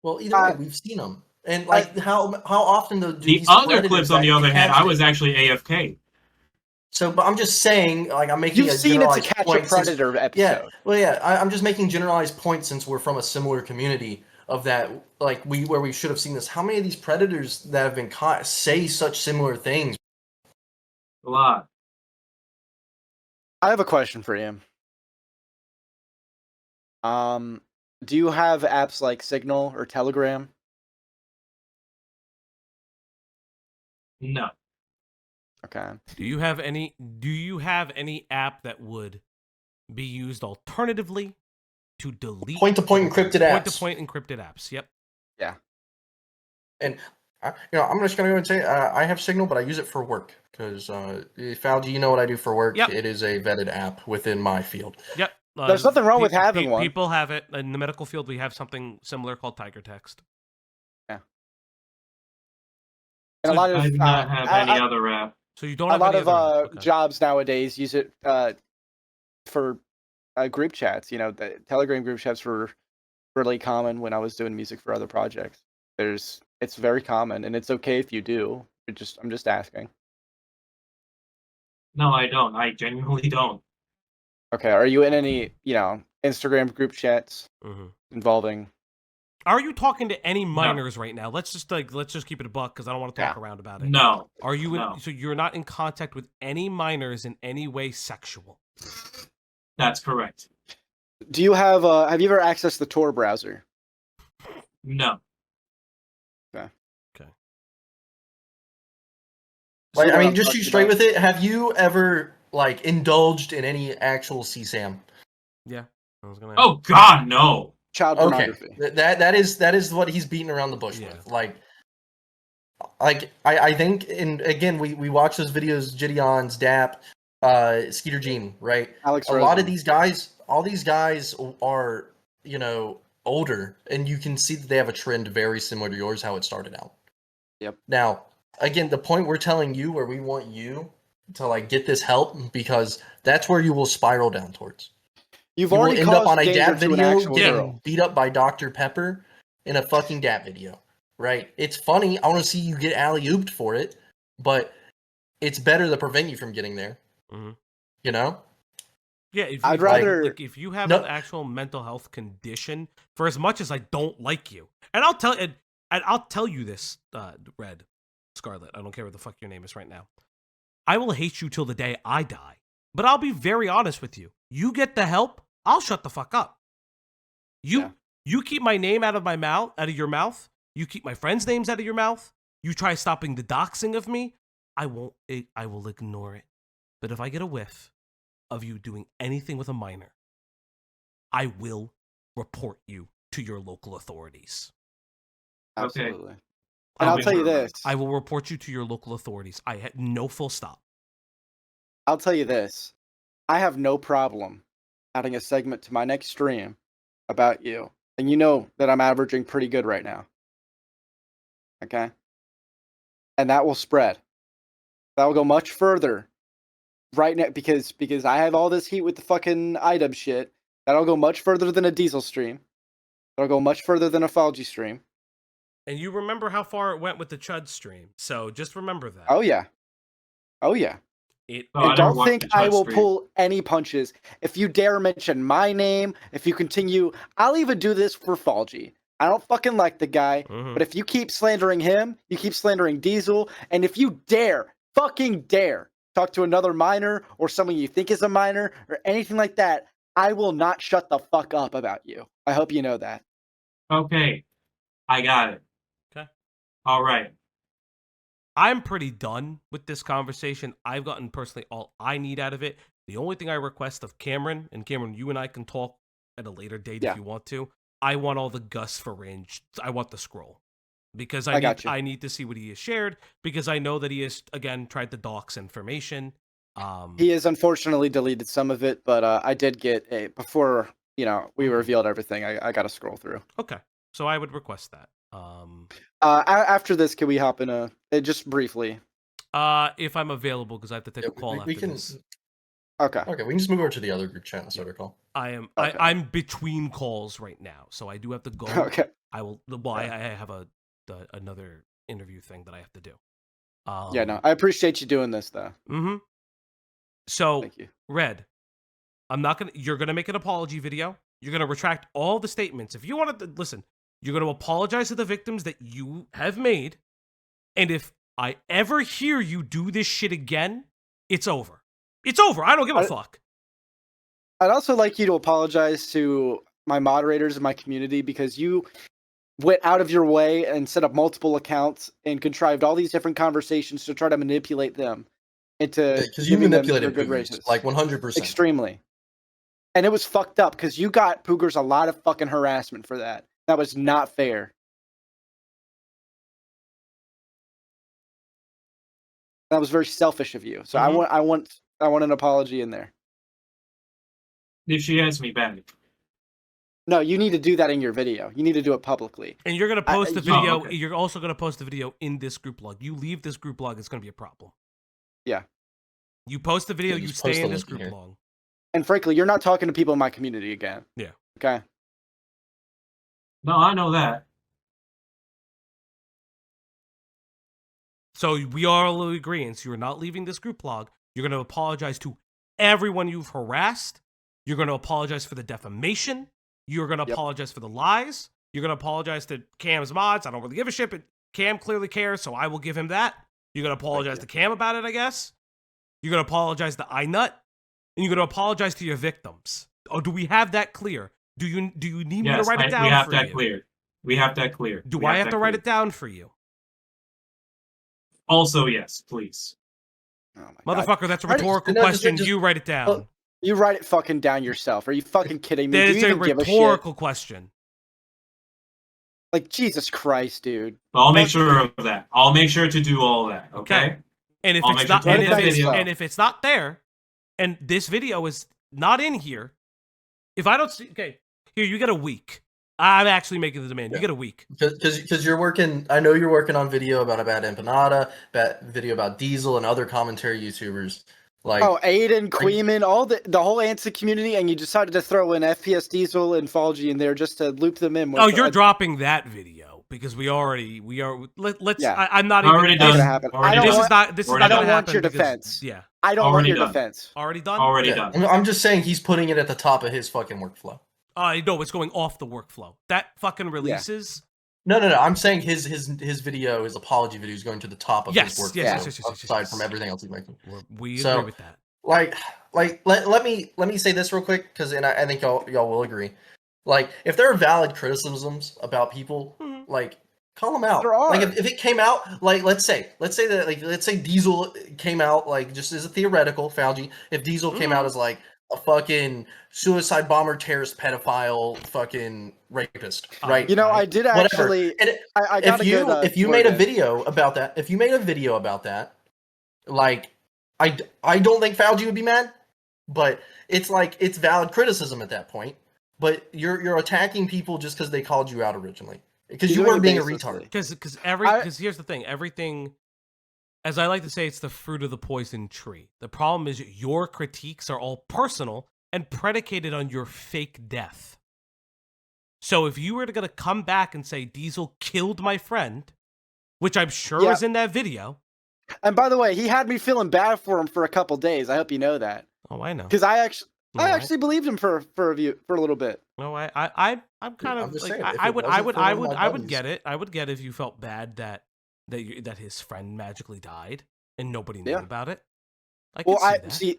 Well, either way, we've seen them. And, like, how often do The these other Predators clips, on the actually other hand, catch I was it? actually AFK. So, but I'm just saying, like, I'm making You've a seen it to generalized catch a point since- predator episode. I'm just making generalized points since we're from a similar community of that, like, where we should have seen this. How many of these Predators that have been caught say such similar things? A lot. I have a question for you. Do you have apps like Signal or Telegram? No. Okay. Do you have any app that would be used alternatively to delete Point-to-point encrypted apps. Point-to-point encrypted apps. Yep. Yeah. And I'm just gonna go and say I have Signal, but I use it for work because Fauci, you know what I do for work. Yep. It is a vetted app within my field. Yep. There's nothing wrong with having one. People have it in the medical field. We have something similar called Tiger Text. Yeah. And a lot of I do not have any other app. So you don't a have lot any of other okay. jobs nowadays use it for group chats. You know, the Telegram group chats were really common when I was doing music for other projects. It's very common, and it's okay if you do. I'm just asking. No, I don't. I genuinely don't. Okay, are you in any Instagram group chats Mm-hmm. involving? Are you talking to any minors right now? Let's just keep it a buck because I don't want to talk around about it. No. Are you? No. So you're not in contact with any minors in any way sexual? That's correct. Do you have you ever accessed the Tor browser? No. Okay. Like, I mean, just shoot straight with it. Have you ever like indulged in any actual CSAM? Yeah. I was gonna. Oh God, no. Child Okay, pornography. that is what he's beating around the bush with. Like I think, and again, we watch those videos, Gideon's, Dap, Skeeter Gene, right? Alex a Rosen. lot of these guys, all these guys are, older, and you can see that they have a trend very similar to yours, how it started out. Yep. Now, again, the point we're telling you, where we want you to like get this help, because that's where you will spiral down towards. You've You will already end up caused on a danger dap to an video actual getting girl. beat up by Dr. Pepper in a fucking dap video, right? It's funny. I want to see you get alley-ooped for it, but it's better to prevent you from getting there. Mm-hmm. You know? Yeah, if I'd you, rather- like, if you have an actual mental health condition, for as much as I don't like you, and I'll tell you this, Red, Scarlet, I don't care what the fuck your name is right now. I will hate you till the day I die. But I'll be very honest with you. You get the help, I'll shut the fuck up. You keep my name out of your mouth. You keep my friends' names out of your mouth. You try stopping the doxing of me. I will ignore it. But if I get a whiff of you doing anything with a minor, I will report you to your local authorities. Absolutely. And I'll tell you this. I will report you to your local authorities. I had no full stop. I'll tell you this. I have no problem adding a segment to my next stream about you. And you know that I'm averaging pretty good right now. Okay? And that will spread. That will go much further right now because I have all this heat with the fucking item shit. That'll go much further than a Diesel stream. That'll go much further than a Falgi stream. And you remember how far it went with the Chud stream, so just remember that. Oh yeah. Oh yeah. It, Oh, I And never don't watched think the I Chud will stream. pull any punches. If you dare mention my name, if you continue, I'll even do this for Falgi. I don't fucking like the guy, Mhm. but if you keep slandering him, you keep slandering Diesel, and if you dare, fucking dare, talk to another miner or someone you think is a miner or anything like that, I will not shut the fuck up about you. I hope you know that. Okay, I got it. Okay. All right. I'm pretty done with this conversation. I've gotten personally all I need out of it. The only thing I request of Cameron, and Cameron, you and I can talk at a later date Yeah. if you want to. I want all the Gus for range. I want the scroll. Because I got you. I need to see what he has shared, because I know that he has, again, tried to dox information. He has unfortunately deleted some of it, but I did get a before we revealed everything. I got to scroll through. Okay. So I would request that. After this, can we hop in just briefly? If I'm available, because I have to take a call after this. Okay. Okay, we can just move over to the other group chat and start a call. Okay. Okay. I'm between calls right now, so I do have to go. Okay. I will. Well, I have another interview thing that I have to do. Yeah, no, I appreciate you doing this though. Mm-hmm. So, Thank you. Red, you're gonna make an apology video. You're gonna retract all the statements. If you wanted to listen, you're gonna apologize to the victims that you have made. And if I ever hear you do this shit again, it's over. It's over. I don't give a fuck. I'd also like you to apologize to my moderators and my community because you went out of your way and set up multiple accounts and contrived all these different conversations to try to manipulate them into Because you giving them manipulated their good Poogers, races. like 100%. Extremely. And it was fucked up because you got Poogers a lot of fucking harassment for that. That was not fair. That was very selfish of you. So Mhm. I want an apology in there. If she asks me back. No, you need to do that in your video. You need to do it publicly. And you're gonna post the you- video. Oh, okay. You're also gonna post the video in this group log. You leave this group log, it's gonna be a problem. Yeah. You post the video. Yeah, You just post stay the in this link in group here. log. And frankly, you're not talking to people in my community again. Yeah. Okay. No, I know that. So we are all in agreement. You're not leaving this group log. You're gonna apologize to everyone you've harassed. You're gonna apologize for the defamation. You're gonna Yep. apologize for the lies. You're gonna apologize to Cam's mods. I don't really give a shit, but Cam clearly cares, so I will give him that. You're gonna apologize to Cam about it, I guess. You're gonna apologize to iNut, and you're gonna apologize to your victims. Oh, do we have that clear? Do you need me to Yes, write it down we have for that you? cleared. We have that cleared. Do I have to write it down for you? Also, yes, please. Oh my God. Motherfucker, that's a Right, rhetorical no, just- question. just- You write it down. oh, You write it fucking down yourself. Are you fucking kidding me? That Do is you a even give a shit? rhetorical question. Like, Jesus Christ, dude. I'll make sure of that. I'll make sure to do all that. Okay. And if I'll it's make sure not, to and edit if that it's, video. and if it's not there, and this video is not in here, if I don't see, okay, here you get a week. I'm actually making the demand. You Yeah. get a week. Because you're working, I know you're working on video about a bad empanada, video about Diesel and other commentary YouTubers. Like, Oh, Aiden, Queeman, all the whole Ansa community, and you decided to throw in FPS Diesel and Falgi in there just to loop them in. With, Oh, you're dropping that video because we are. Let's. Yeah. I'm not Already even. Not done. gonna happen. Already I don't This done. is not. This is Already not done. gonna I don't want happen your because- defense. Yeah. I don't Already want your done. defense. Already done. Already yeah, done. I'm just saying he's putting it at the top of his fucking workflow. No, it's going off the workflow. That fucking releases. No. I'm saying his video, his apology video, is going to the top of Yes, his workflow, yes, aside yes. from everything else he's making. We So- agree with that. Like let me say this real quick, because I think y'all will agree. Like, if there are valid criticisms about people, Mhm. like, call them out. There are. Like, if it came out, like, let's say Diesel came out, like, just as a theoretical, Falgi, if Diesel came out as like a fucking suicide bomber, terrorist, pedophile, fucking rapist, right? You know, I did Whatever. actually. And I got a good. if you made a video about that, like, I don't think Falgi would be mad, but it's like, it's valid criticism at that point. But you're attacking people just because they called you out originally. Because He's you doing were it being a baselessly. retard. Because here's the thing, everything, as I like to say, it's the fruit of the poison tree. The problem is your critiques are all personal and predicated on your fake death. So if you were going to come back and say Diesel killed my friend, which I'm sure Yeah. is in that video. And by the way, he had me feeling bad for him for a couple days. I hope you know that. Oh, I know. Because I No, actually believed him for a little bit. No, I'm kind I'm of just like saying, if I it would wasn't for one of my I would buddies- get it. I would get if you felt bad that his friend magically died and nobody knew Yeah. about it. I could Well, see that.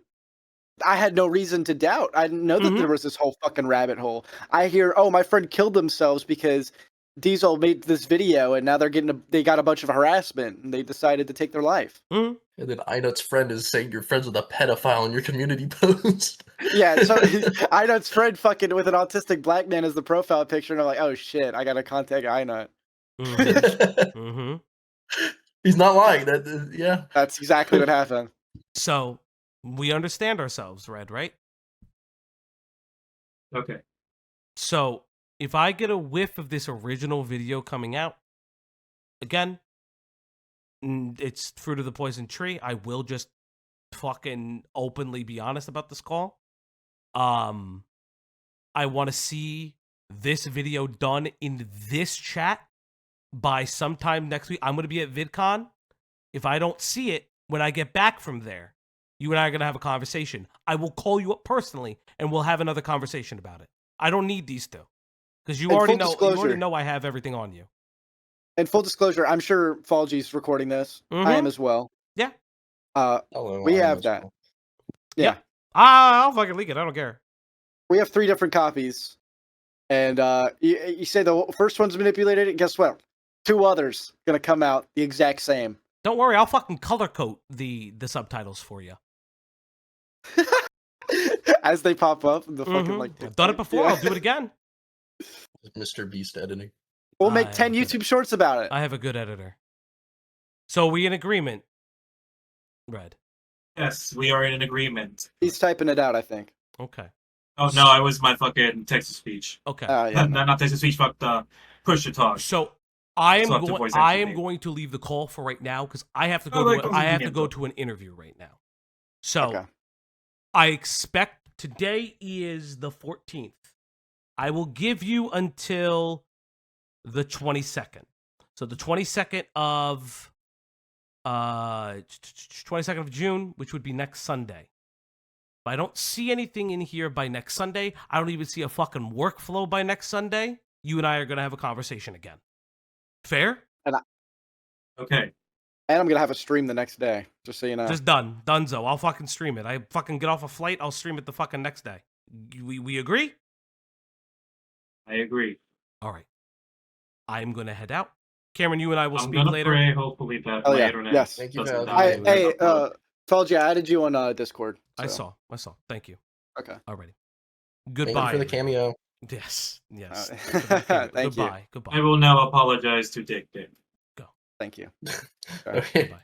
I had no reason to doubt. I didn't know that Mhm. there was this whole fucking rabbit hole. I hear, oh, my friend killed themselves because Diesel made this video, and now they got a bunch of harassment, and they decided to take their life. Mhm. And then Inut's friend is saying you're friends with a pedophile in your community post. Yeah, so I know it's Fred fucking with an autistic black man as the profile picture, and I'm like, oh shit, I gotta contact Inut. Mhm. He's not lying. That yeah. That's exactly what happened. So we understand ourselves, Red, right? Okay. So if I get a whiff of this original video coming out, again, it's fruit of the poison tree. I will just fucking openly be honest about this call. I want to see this video done in this chat by sometime next week. I'm going to be at Vidcon. If I don't see it when I get back from there, you and I are going to have a conversation. I will call you up personally and we'll have another conversation about it. I don't need these two because you And already full know. You already disclosure. know I have everything on you. And full disclosure, I'm sure Falgy's recording this. I am as well. Yeah. Hello, We I have know that. so. Yeah. Yep. I'll fucking leak it. I don't care. We have 3 different copies. And you say the first one's manipulated, and guess what? 2 others gonna come out the exact same. Don't worry. I'll fucking color code the subtitles for you. As they pop up in the fucking like I've done it before. Yeah. I'll do it again. Mr. Beast editing. We'll make I 10 have YouTube shorts about it. I have a good editor. So we in agreement, Red? Yes, we are in an agreement. He's typing it out, I think. Okay. Oh no, I was my fucking text to speech. Okay. Yeah. Not text to speech, but push to talk. So I am Still have to going. voice I am activate. going to leave the call for right now because I have to Oh, go. right, I have to convenient. go to an interview right now. So Okay. I expect today is the 14th. I will give you until the 22nd. So the 22nd of 22nd of June, which would be next Sunday. If I don't see anything in here by next Sunday, I don't even see a fucking workflow by next Sunday, you and I are going to have a conversation again. Fair? Okay. And I'm gonna have a stream the next day, just so you know. Just done. Dunzo. I'll fucking stream it. I fucking get off a flight, I'll stream it the fucking next day. We agree? I agree. All right. I'm going to head out. Cameron, you and I will I'm speak gonna later. pray, hopefully, that Oh, my yeah. internet Yes. Thank you, doesn't Val. die. Hey, when I upload. Falgy, I added you on Discord. I so- saw. Thank you. Okay. Alrighty. Thank Goodbye. you for the cameo. Yes. Thank you. Goodbye. I will now apologize to Dick. Thank you. Okay. Goodbye.